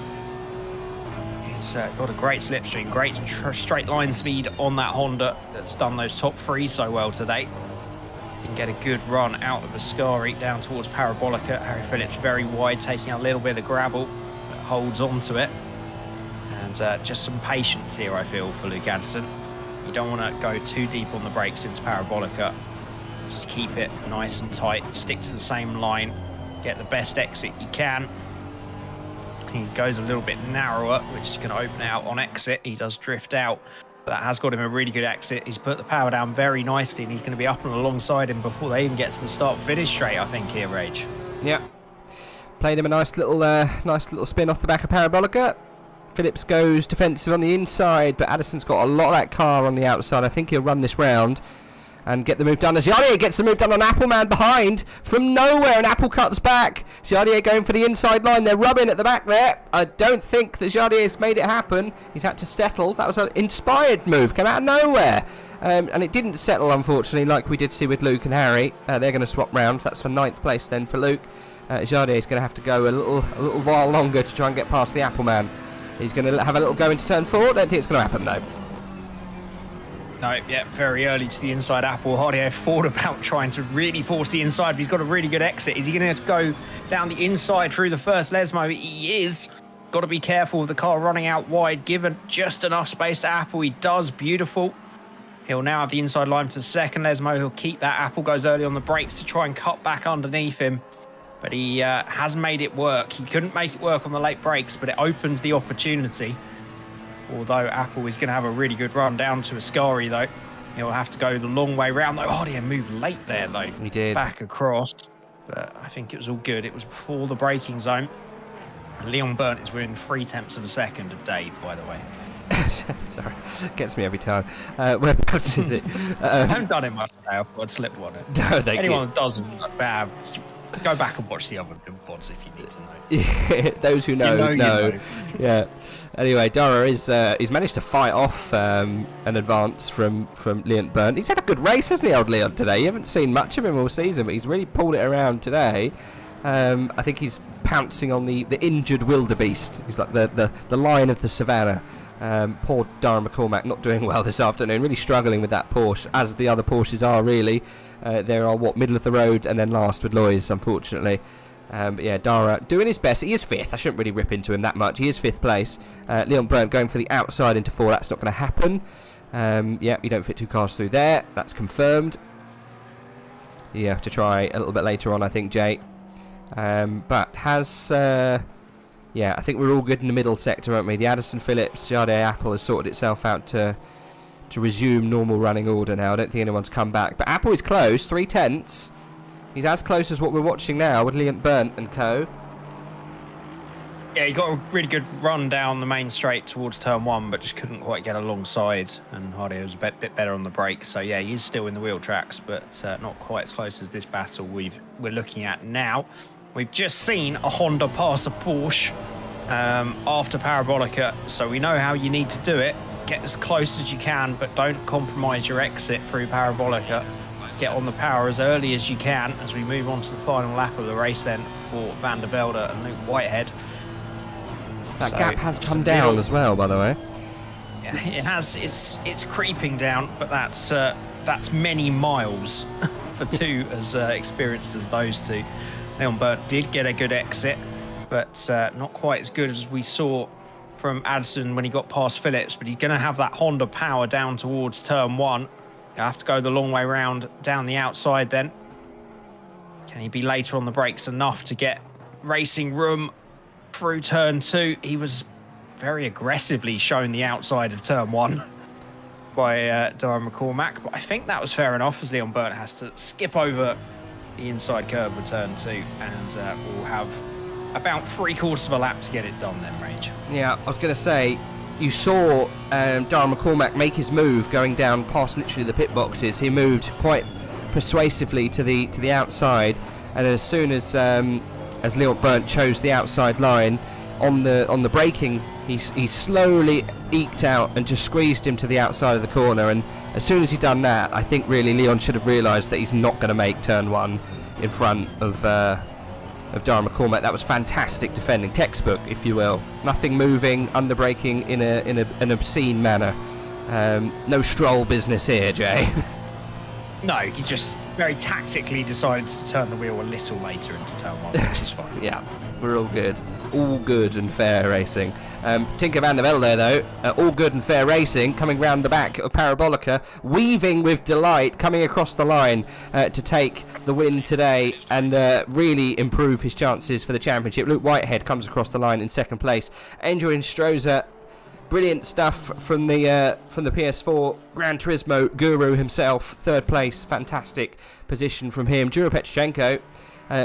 He's got a great slipstream, great straight line speed on that Honda that's done those top three so well today. You can get a good run out of Ascari down towards Parabolica. Harry Phillips very wide, taking a little bit of the gravel, but holds on to it. And just some patience here, I feel, for Luke Addison. You don't want to go too deep on the brakes into Parabolica. Just keep it nice and tight, stick to the same line, get the best exit you can. He goes a little bit narrower, which is going to open out on exit. He does drift out, but that has got him a really good exit. He's put the power down very nicely, and he's going to be up and alongside him before they even get to the start-finish straight, I think, here, Rage. Yeah. Played him a nice little spin off the back of Parabolica. Phillips goes defensive on the inside, but Addison's got a lot of that car on the outside. I think he'll run this round and get the move done as Jardier gets the move done on Appleman behind from nowhere, and Apple cuts back. Jardier going for the inside line. They're rubbing at the back there. I don't think that Jardier's made it happen. He's had to settle. That was an inspired move, came out of nowhere. And it didn't settle, unfortunately, like we did see with Luke and Harry. They're going to swap rounds. That's for 9th place then for Luke. Jardier's going to have to go a little while longer to try and get past the Appleman. He's going to have a little go into turn 4. Don't think it's going to happen, though. No, yeah, very early to the inside Apple. Jardier thought about trying to really force the inside, but he's got a really good exit. Is he going to go down the inside through the first Lesmo? He is. Got to be careful with the car running out wide, given just enough space to Apple. He does, beautiful. He'll now have the inside line for the second Lesmo. He'll keep that. Apple goes early on the brakes to try and cut back underneath him. But he has made it work. He couldn't make it work on the late brakes, but it opened the opportunity. Although Apple is going to have a really good run down to Ascari, though. He'll have to go the long way round, though. Oh, he moved late there, though. He did. Back across. But I think it was all good. It was before the braking zone. Leon Burnt is within 0.3 of a second of Dave, by the way. Sorry, gets me every time. Whereabouts is it? I haven't done it much today. I thought I'd slip one in. No, thank Anyone you. that doesn't have, go back and watch the other VODs if you need to know. Yeah, those who know, You know. Yeah. Anyway, Dara is he's managed to fight off an advance from Leon Burnt. He's had a good race, hasn't he, old Leon, today? You haven't seen much of him all season, but he's really pulled it around today. I think he's pouncing on the injured wildebeest. He's like the lion of the savannah. Poor Dara McCormack not doing well this afternoon, really struggling with that Porsche, as the other Porsches are really. They are, middle of the road and then last with Loyes, unfortunately. But yeah, Dara doing his best. He is 5th. I shouldn't really rip into him that much. He is 5th place. Leon Burnt going for the outside into 4. That's not going to happen. Yeah, you don't fit 2 cars through there. That's confirmed. You have to try a little bit later on, I think, Jay. But has... yeah, I think we're all good in the middle sector, aren't we? The Addison Phillips, Jardier Apple has sorted itself out to resume normal running order now. I don't think anyone's come back. But Apple is close, 0.3. He's as close as what we're watching now with Leon Burnt and co. Yeah, he got a really good run down the main straight towards turn 1, but just couldn't quite get alongside. And Jardier was a bit better on the brakes. So yeah, he's still in the wheel tracks, but not quite as close as this battle we're looking at now. We've just seen a Honda pass a Porsche after Parabolica, so we know how you need to do it. Get as close as you can, but don't compromise your exit through Parabolica. Get on the power as early as you can as we move on to the final lap of the race then for Van der Velde and Luke Whitehead. That gap has come down as well, by the way. Yeah, it has. It's creeping down, but that's many miles for 2 as experienced as those 2. Leon Burnt did get a good exit, but not quite as good as we saw from Addison when he got past Phillips. But he's going to have that Honda power down towards turn 1. He'll have to go the long way round down the outside then. Can he be later on the brakes enough to get racing room through turn 2? He was very aggressively shown the outside of turn 1 by Dara McCormack, but I think that was fair enough as Leon Burnt has to skip over the inside curb with turn 2, and we'll have about 3/4 of a lap to get it done then, Rage. Yeah, I was going to say, you saw Dara McCormack make his move going down past literally the pit boxes. He moved quite persuasively to the outside, and then as soon as Leon Burnt chose the outside line on the braking, he slowly eked out and just squeezed him to the outside of the corner. And as soon as he done that, I think really Leon should have realised that he's not going to make turn 1 in front of of Dara McCormack. That was fantastic defending, textbook, if you will. Nothing moving, underbraking in an obscene manner. No stroll business here, Jay. No, he just very tactically decided to turn the wheel a little later into turn 1, which is fine. Yeah, we're all good. All good and fair racing. Tinker van der Velde, though, all good and fair racing, coming round the back of Parabolica, weaving with delight, coming across the line to take the win today and really improve his chances for the championship. Luke Whitehead comes across the line in second place. Angel Instroza, brilliant stuff from the PS4 Gran Turismo guru himself. Third place, fantastic position from him. Juro Petroshenko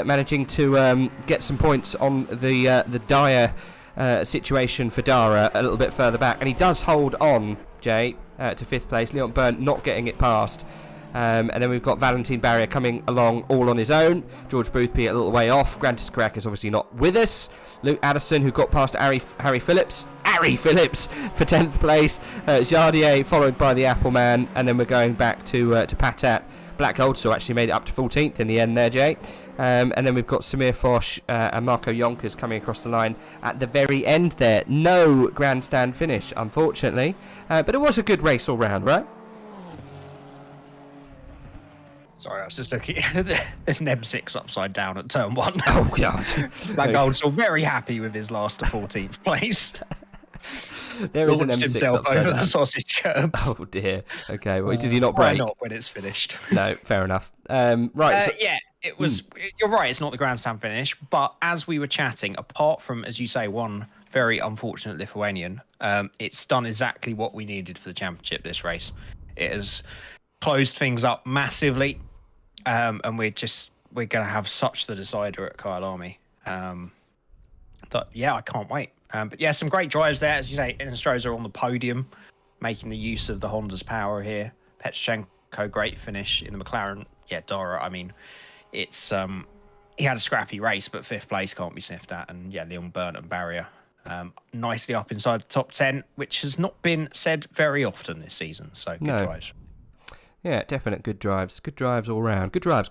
managing to get some points on the dire situation for Dara a little bit further back, and he does hold on, Jay, to fifth place. Leon Byrne not getting it past. And then we've got Valentin Barrier coming along all on his own. George Boothby a little way off. Grantis Crack is obviously not with us. Luke Addison, who got past Harry Phillips for 10th place. Jardier followed by the Appleman, and then we're going back to Patat. Black Goldsaw actually made it up to 14th in the end there, Jay. And then we've got Samir Foch and Marco Yonkers coming across the line at the very end there. No grandstand finish, unfortunately. But it was a good race all round, right? Sorry, I was just looking. There's an M6 upside down at turn 1. Oh, God. Black Goldsaw very happy with his last to 14th place. There is an Launched M6 himself upside over down. the sausage curbs. Oh, dear. Okay, well, did he not Why break? not when it's finished? No, fair enough. Right. Yeah, it was. You're right. It's not the grandstand finish, but as we were chatting, apart from, as you say, one very unfortunate Lithuanian, it's done exactly what we needed for the championship. This race, it has closed things up massively, and we're going to have such the decider at Kyle Army. But yeah, I can't wait. But yeah, some great drives there, as you say. Instroza on the podium, making the use of the Honda's power here. Petroshenko, great finish in the McLaren. Yeah, Dara, I mean, it's he had a scrappy race, but 5th place can't be sniffed at. And yeah, Leon Byrne and Barrier nicely up inside the top 10, which has not been said very often this season. So good drives. Yeah, definite good drives. Good drives all round. Good drives.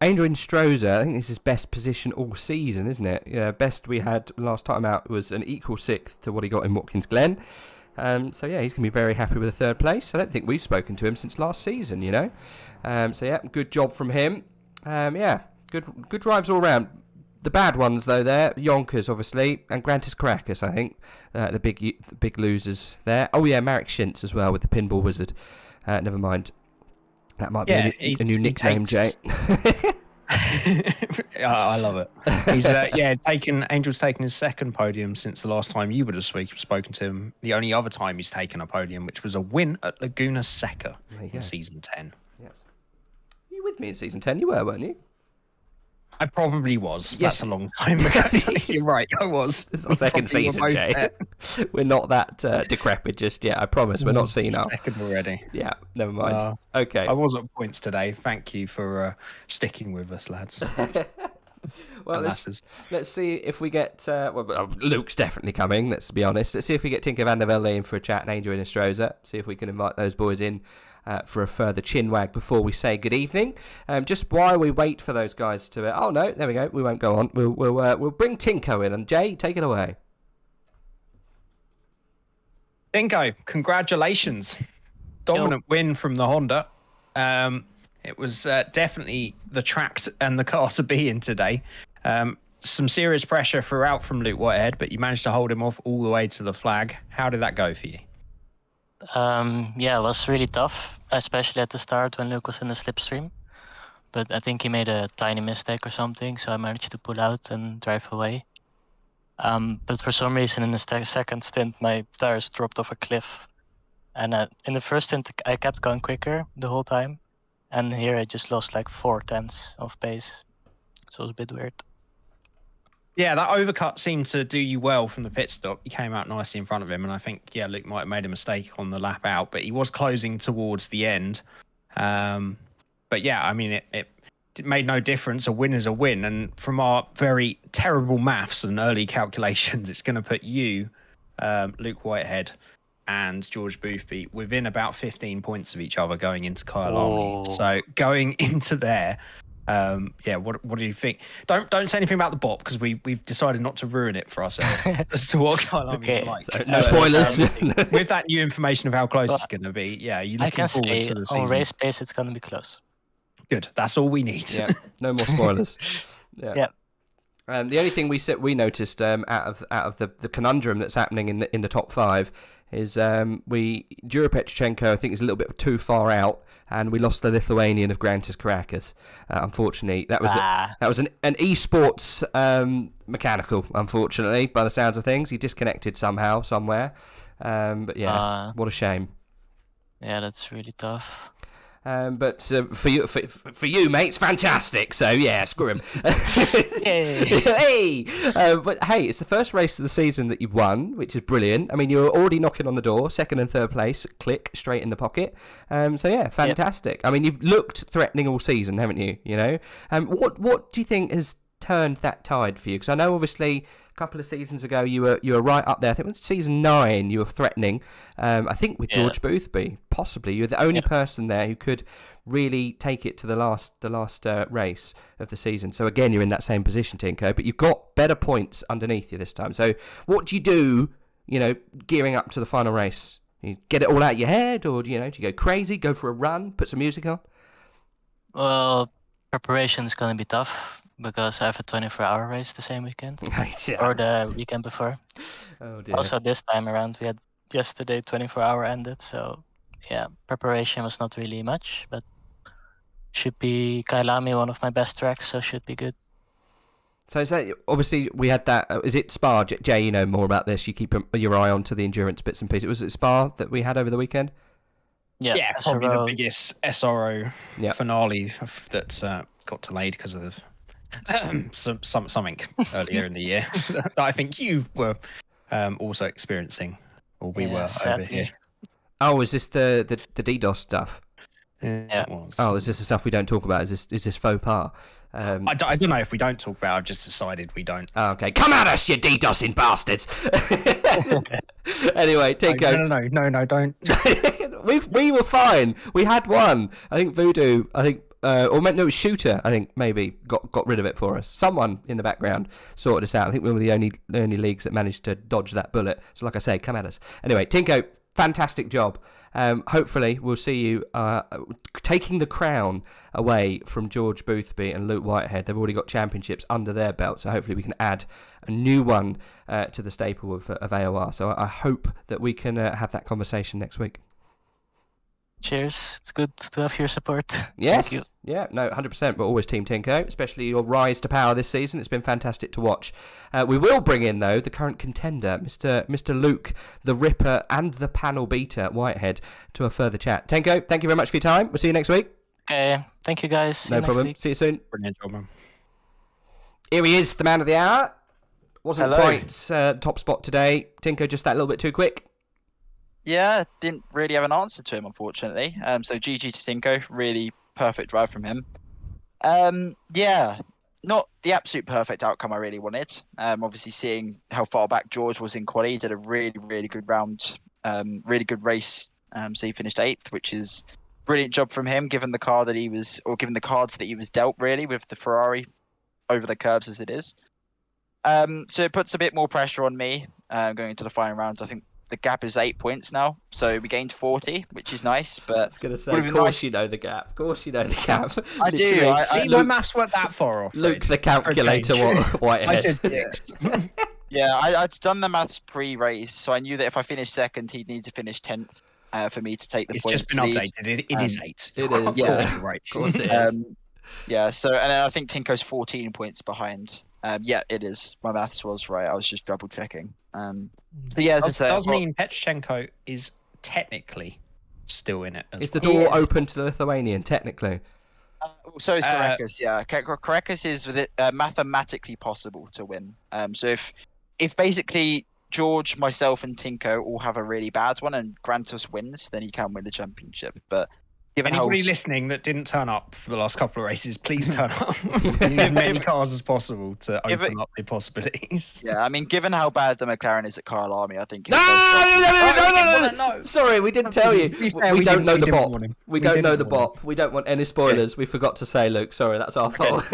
Angel Instroza, I think this is best position all season, isn't it? Yeah, best we had last time out was an equal 6th to what he got in Watkins Glen. So yeah, he's going to be very happy with the 3rd place. I don't think we've spoken to him since last season, you know. So yeah, good job from him. Yeah, good drives all round. The bad ones though, there Yonkers obviously, and Grantis Caracas, I think, the big losers there. Oh yeah, Marek Schintz as well with the pinball wizard. Never mind. That might be a new nickname, Jay. I love it. He's Angel's taken his 2nd podium since the last time you would have spoken to him. The only other time he's taken a podium, which was a win at Laguna Seca in season 10. Yes. You were with me in season 10? You were, weren't you? I probably was. Yes. That's a long time ago. You're right, I was. It's our 2nd season, Jay. We're not that decrepit just yet, I promise. We're not senile. 2nd already. Yeah, never mind. Okay. I was at points today. Thank you for sticking with us, lads. Well, let's see if we get... Luke's definitely coming, let's be honest. Let's see if we get Tinker van der Velde in for a chat and Angel Instroza. See if we can invite those boys in for a further chinwag before we say good evening. Just while we wait for those guys to... oh, no, there we go. We won't go on. We'll bring Tinko in. And Jay, take it away. Tinko, congratulations. Dominant win from the Honda. It was definitely the track and the car to be in today. Some serious pressure throughout from Luke Whitehead, but you managed to hold him off all the way to the flag. How did that go for you? Yeah, it was really tough, especially at the start when Luke was in the slipstream. But I think he made a tiny mistake or something, so I managed to pull out and drive away. But for some reason in the second stint, my tires dropped off a cliff. And in the first stint, I kept going quicker the whole time. And here I just lost like 4/10 of pace. So it was a bit weird. Yeah, that overcut seemed to do you well from the pit stop. You came out nicely in front of him. And I think, yeah, Luke might have made a mistake on the lap out. But he was closing towards the end. But yeah, I mean, it made no difference. A win is a win. And from our very terrible maths and early calculations, it's going to put you, Luke Whitehead, and George Boothby within about 15 points of each other going into Kyle Army. So going into there, Yeah, what do you think? Don't say anything about the bot because we've decided not to ruin it for ourselves as to what Kyalami's Okay. like. So, no spoilers. With that new information of how close Well, it's going to be, yeah, you I looking can forward say to the on season? race pace it's gonna be close. Good, that's all we need. Yeah, no more spoilers. Yeah. Yeah. The only thing we noticed out of the conundrum that's happening in the top 5 is Durapechchenko I think is a little bit too far out, and we lost the Lithuanian of Grantis Caracas. Unfortunately, that was an esports mechanical. Unfortunately, by the sounds of things, he disconnected somehow somewhere. But yeah, what a shame. Yeah, that's really tough. But for you, mate, it's fantastic. So yeah, screw him. Hey, but hey, it's the first race of the season that you've won, which is brilliant. I mean, you're already knocking on the door, 2nd and 3rd place, click straight in the pocket. So yeah, fantastic. Yep. I mean, you've looked threatening all season, haven't you? You know, what do you think has turned that tide for you? Because I know obviously a couple of seasons ago you were right up there. I think it was season 9 you were threatening. I think with George Boothby, possibly you're the only person there who could really take it to the last race of the season. So again, you're in that same position, Tinko, but you've got better points underneath you this time. So what do you do? You know, gearing up to the final race, you get it all out your head, or do you go crazy, go for a run, put some music on? Well, preparation is gonna be tough because I have a 24-hour race the same weekend or the weekend before. Oh dear. Also, this time around we had yesterday 24-hour ended, so yeah, preparation was not really much, but should be Kyalami, one of my best tracks, so should be good. So is that, obviously we had that, is it Spa? Jay, you know more about this, you keep your eye on to the endurance bits and pieces. Was it Spa that we had over the weekend? Yeah, probably the biggest SRO finale that's got delayed because of something earlier in the year that I think you were also experiencing, or we were over here. Oh, is this the DDoS stuff? Yeah. Oh, is this the stuff we don't talk about? Is this faux pas? I don't know if we don't talk about it. I've just decided we don't. Oh, okay, come at us, you DDoSing bastards! Anyway, Tinko. No, don't. we were fine. We had one. I think Voodoo. No, Shooter. I think maybe got rid of it for us. Someone in the background sorted us out. I think we were the only leagues that managed to dodge that bullet. So, like I say, come at us. Anyway, Tinko, fantastic job. Hopefully, we'll see you taking the crown away from George Boothby and Luke Whitehead. They've already got championships under their belt, so hopefully we can add a new one to the staple of AOR. So I hope that we can have that conversation next week. Cheers. It's good to have your support. Yes. Thank you. Yeah, no, 100%. But always Team Tinko, especially your rise to power this season. It's been fantastic to watch. We will bring in, though, the current contender, Mr. Luke, the Ripper, and the panel beater, Whitehead, to a further chat. Tinko, thank you very much for your time. We'll see you next week. Okay. Thank you, guys. See no you problem. Next week. See you soon. Brilliant job, man. Here he is, the man of the hour. Wasn't quite top spot today. Tinko, just that little bit too quick. Yeah, didn't really have an answer to him, unfortunately. So GG to Tinko, really perfect drive from him. Yeah, not the absolute perfect outcome I really wanted. Obviously, seeing how far back George was in quali, he did a really, really good round, really good race. So he finished 8th, which is brilliant job from him, given the car that he was, or given the cards that he was dealt, really, with the Ferrari over the curbs as it is. So it puts a bit more pressure on me going into the final round. I think the gap is 8 points now, so we gained 40, which is nice. But I was going to say, of course you know the gap. Of course you know the gap. I do. My maths weren't that far off. Luke the calculator, Whitehead. I said 6. Yeah, I'd done the maths pre-race, so I knew that if I finished 2nd, he'd need to finish 10th for me to take the points. It's just been updated. It is 8. It is. Yeah, right. Of course it is. Yeah, so, and then I think Tinko's 14 points behind. Yeah, it is. My maths was right. I was just double checking. So yeah, does mean Petchenko is technically still in it. Is the door open to the Lithuanian, technically? So is Caracas, yeah. Caracas is mathematically possible to win. So if basically George, myself, and Tinko all have a really bad one and Grantos wins, then he can win the championship. But given Anybody how listening that didn't turn up for the last couple of races, please turn up. We need as many cars as possible to open up the possibilities. yeah, I mean, given how bad the McLaren is at Kyle Army, I think. No. Sorry, we didn't tell you. We don't know the bop. We don't know the bop. We don't want any spoilers. We forgot to say, Luke. Sorry, that's our fault.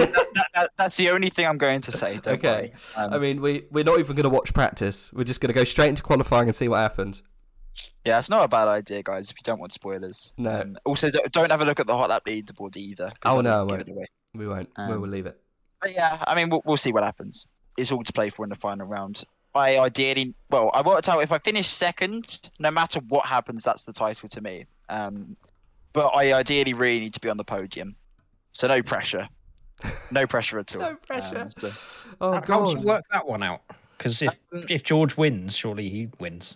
That's the only thing I'm going to say. Don't worry. I mean, we're not even going to watch practice. We're just going to go straight into qualifying and see what happens. Yeah, it's not a bad idea, guys, if you don't want spoilers. No. Also, don't have a look at the hot lap leaderboard either. Oh, no, we won't. We will leave it. But yeah, I mean, we'll see what happens. It's all to play for in the final round. I worked out if I finish second, no matter what happens, that's the title to me. But I ideally really need to be on the podium. So no pressure. No pressure at all. No pressure. Oh, God. How should work that one out? Because if George wins, surely he wins.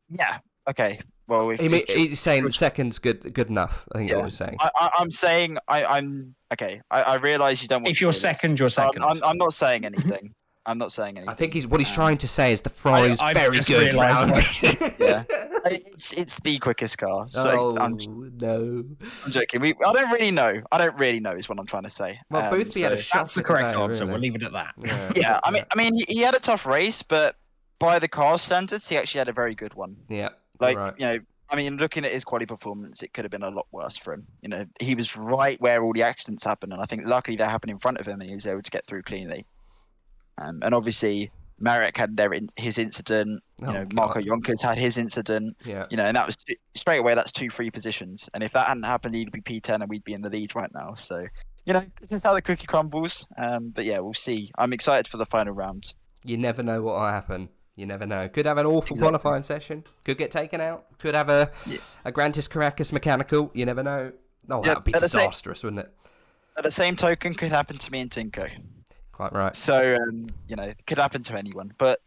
Yeah. Okay. Well, he's saying second's good enough. I think that's what he's saying. I'm saying I'm okay. I realise you don't want. If you're second, you're second. I'm not saying anything. I'm not saying anything. I think what he's trying to say is the Ferrari's very good round. Yeah, it's the quickest car. So I'm joking. I don't really know. Is what I'm trying to say. Well, Boothby had a shot. That's the correct answer. We'll leave it at that. Yeah. I mean, he had a tough race, but by the car standards, he actually had a very good one. Yeah. Like, I mean, looking at his quality performance, it could have been a lot worse for him. He was right where all the accidents happened, and I think luckily that happened in front of him, and he was able to get through cleanly. And obviously, Marek had his incident. Marco Yonkers had his incident. Yeah. And that was straight away. That's 2-3 positions, and if that hadn't happened, he'd be P10, and we'd be in the lead right now. So, this is how the cookie crumbles. But yeah, we'll see. I'm excited for the final round. You never know what will happen. You never know. Could have an awful qualifying session. Could get taken out. Could have a Grantis Caracas mechanical. You never know. Oh, that would be disastrous, wouldn't it? At the same token, could happen to me and Tinko. Quite right. So, it could happen to anyone. But,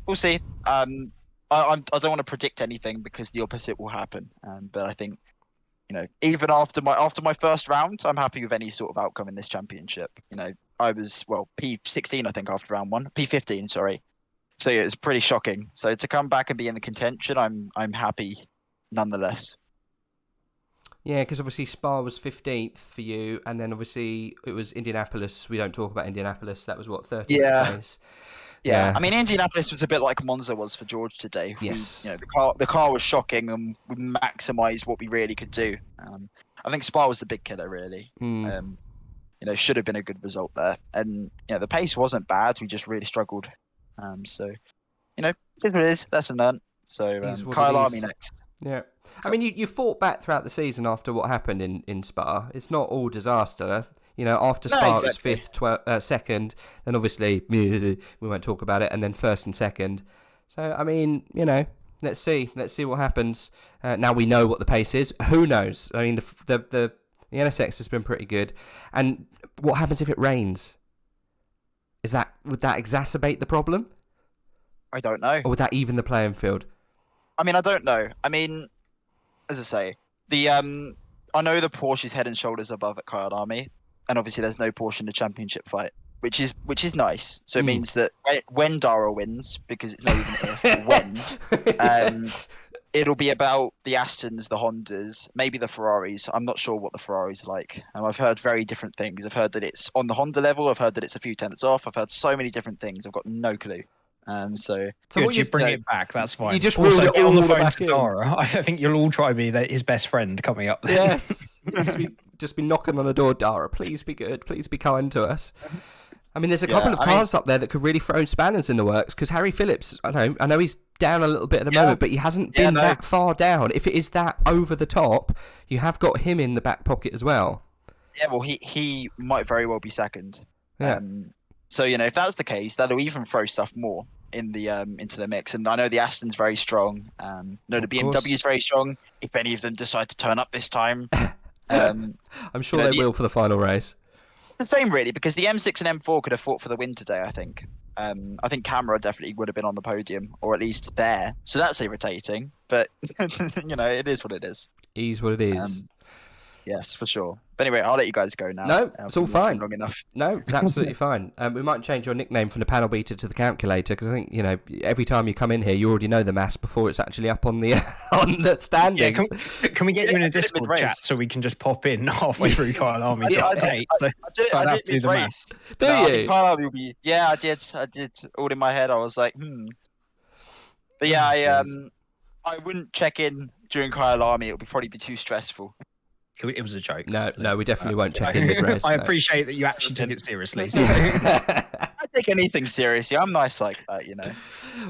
we'll see. I don't want to predict anything because the opposite will happen. But I think, even after my first round, I'm happy with any sort of outcome in this championship. I was, P16, I think, after round 1. P15, sorry. So yeah, it's pretty shocking. So to come back and be in the contention, I'm happy nonetheless. Yeah, because obviously Spa was 15th for you, and then obviously it was Indianapolis. We don't talk about Indianapolis. That was what, 13th place? Yeah. I mean, Indianapolis was a bit like Monza was for George today. Yes. The car was shocking, and we maximised what we really could do. I think Spa was the big killer, really. Should have been a good result there, and the pace wasn't bad. We just really struggled. So, it is what it is. Lesson learned. So, Kyle Army next. Yeah. I mean, you fought back throughout the season after what happened in Spa. It's not all disaster. After Spa it was 5th, second, then obviously we won't talk about it, and then 1st and 2nd. So, I mean, let's see. Let's see what happens. Now we know what the pace is. Who knows? I mean, the NSX has been pretty good. And what happens if it rains? Would that exacerbate the problem? I don't know. Or would that even the playing field? I mean, I don't know. I mean, as I say, I know the Porsche is head and shoulders above at Kyle Army, and obviously there's no Porsche in the championship fight, which is nice. So it means that when Dara wins, because it's not even if, when, it'll be about the Astons, the Hondas, maybe the Ferraris. I'm not sure what the Ferraris are like. I've heard very different things. I've heard that it's on the Honda level. I've heard that it's a few tenths off. I've heard so many different things. I've got no clue. So good, you bring it back. That's fine. You just also ruled it get all on the phone back to in. Dara. I think you'll all try to be his best friend coming up there. Yes. just be knocking on the door, Dara. Please be good. Please be kind to us. I mean, there's a couple of cars up there that could really throw spanners in the works, because Harry Phillips, I know he's down a little bit at the moment, but he hasn't been that far down. If it is that over the top, you have got him in the back pocket as well. Yeah, well, he might very well be second. Yeah. So, if that's the case, that'll even throw stuff more in the into the mix. And I know the Aston's very strong. The BMW is very strong. If any of them decide to turn up this time, I'm sure they will for the final race. The same, really, because the M6 and M4 could have fought for the win today, I think. I think Camera definitely would have been on the podium, or at least there. So that's irritating. But, it is what it is. Is what it is. yes, for sure. But anyway, I'll let you guys go now. No, it's all fine. Long enough. No, it's absolutely fine. We might change your nickname from the panel beater to the calculator, because I think, you know, every time you come in here, you already know the mass before it's actually up on the on the standings. Yeah, can we get you in a Discord chat so we can just pop in halfway through Kyle Army to update? So I'd have to do the math. Do you? Kyle Army will be, yeah, I did all in my head. I was like, But yeah, I wouldn't check in during Kyle Army. It would probably be too stressful. It was a joke. No, we definitely won't check in mid-race. I appreciate that you actually took it seriously. So. I take anything seriously. I'm nice like that, you know.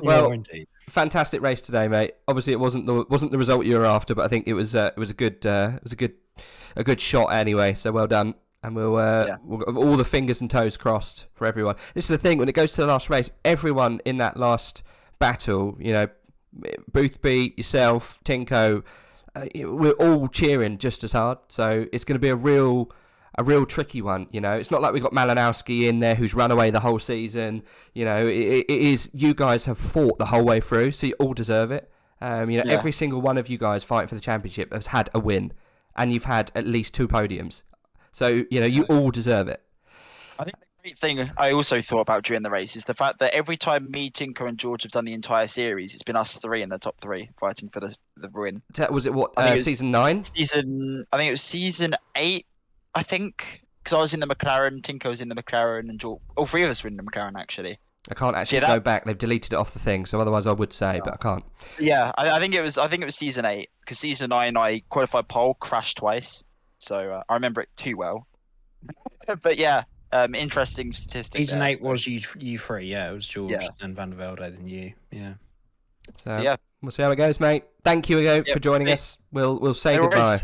Well, yeah, indeed. Fantastic race today, mate. Obviously, it wasn't the result you were after, but I think it was a good shot anyway. So well done, and we'll all the fingers and toes crossed for everyone. This is the thing, when it goes to the last race, everyone in that last battle, you know, Boothby, yourself, Tinko. We're all cheering just as hard, so it's going to be a real tricky one. You know, it's not like we got Malinowski in there who's run away the whole season. You know, it is, you guys have fought the whole way through, so you all deserve it. Every single one of you guys fighting for the championship has had a win, and you've had at least 2 podiums. So you know, you all deserve it. I think the great thing I also thought about during the race is the fact that every time me, Tinko, and George have done the entire series, it's been us 3 in the top 3 fighting for the win. Was it season 9? I think it was season 8. I think because I was in the McLaren, Tinko was in the McLaren, and George, all 3 of us were in the McLaren actually. I can't actually go back. They've deleted it off the thing, so otherwise I would say, but I can't. Yeah, I think it was season 8 because season 9 I qualified pole, crashed twice, so I remember it too well. But yeah. Interesting statistic. Season 8 was you 3, yeah. It was George and Van der Velde, then you, yeah. So yeah, we'll see how it goes, mate. Thank you again for joining us. We'll say goodbye.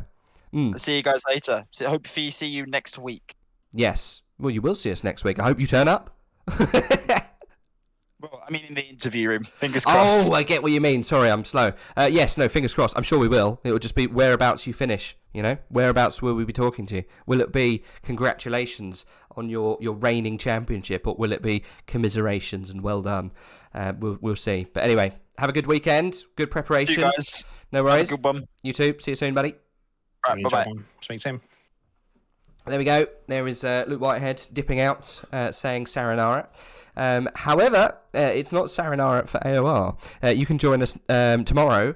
See you guys later. So I hope to see you next week. Yes. Well, you will see us next week. I hope you turn up. Well, I mean, in the interview room. Fingers crossed. Oh, I get what you mean. Sorry, I'm slow. Yes, no, fingers crossed. I'm sure we will. It will just be whereabouts you finish. You know, whereabouts will we be talking to? Will it be congratulations on your reigning championship, or will it be commiserations and well done? We'll see. But anyway, have a good weekend. Good preparation. See you guys. No worries. Have a good one. You too. See you soon, buddy. Right, bye-bye. Speak soon. There we go. There is Luke Whitehead dipping out, saying Saranara. However, it's not Saranara for AOR. You can join us tomorrow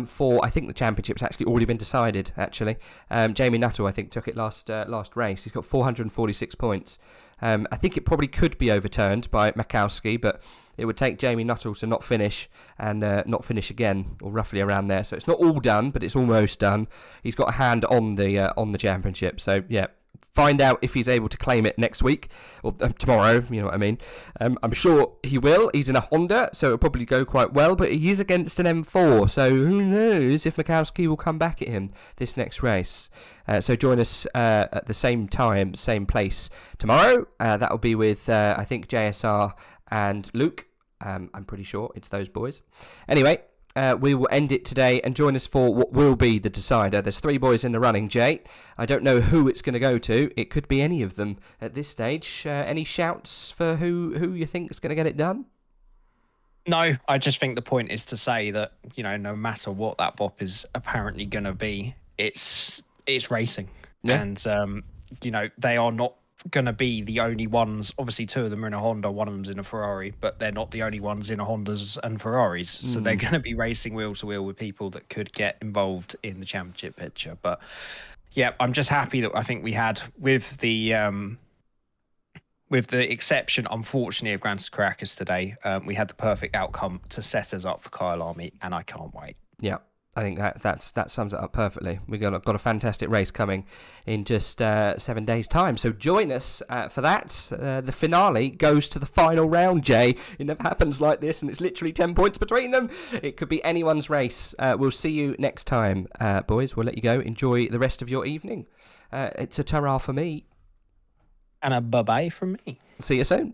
for, I think the championship's actually already been decided, actually. Jamie Nuttall, I think, took it last race. He's got 446 points. I think it probably could be overturned by Makowski, but it would take Jamie Nuttall to not finish and not finish again, or roughly around there. So it's not all done, but it's almost done. He's got a hand on the championship. So, yeah. Find out if he's able to claim it next week or tomorrow, you know what I mean. I'm sure he will. He's in a Honda, so it'll probably go quite well, but he is against an M4, so who knows if Makowski will come back at him this next race. So join us at the same time, same place tomorrow. That will be with, I think, JSR and Luke. I'm pretty sure it's those boys. Anyway, we will end it today and join us for what will be the decider. There's 3 boys in the running, Jay. I don't know who it's going to go to. It could be any of them at this stage. Any shouts for who you think is going to get it done? No, I just think the point is to say that, you know, no matter what that BOP is apparently going to be, it's racing. Yeah. And, you know, they are not going to be the only ones. Obviously 2 of them are in a Honda, one of them's in a Ferrari, but they're not the only ones in a Hondas and Ferraris. So they're going to be racing wheel to wheel with people that could get involved in the championship picture. But yeah, I'm just happy that I think we had with the exception, unfortunately, of Grand Caracas today, we had the perfect outcome to set us up for Kyle Army, and I can't wait. Yeah. I think that sums it up perfectly. We've got a fantastic race coming in just 7 days' time. So join us for that. The finale goes to the final round, Jay. It never happens like this, and it's literally 10 points between them. It could be anyone's race. We'll see you next time, boys. We'll let you go. Enjoy the rest of your evening. It's a ta-ra for me. And a bye-bye from me. See you soon.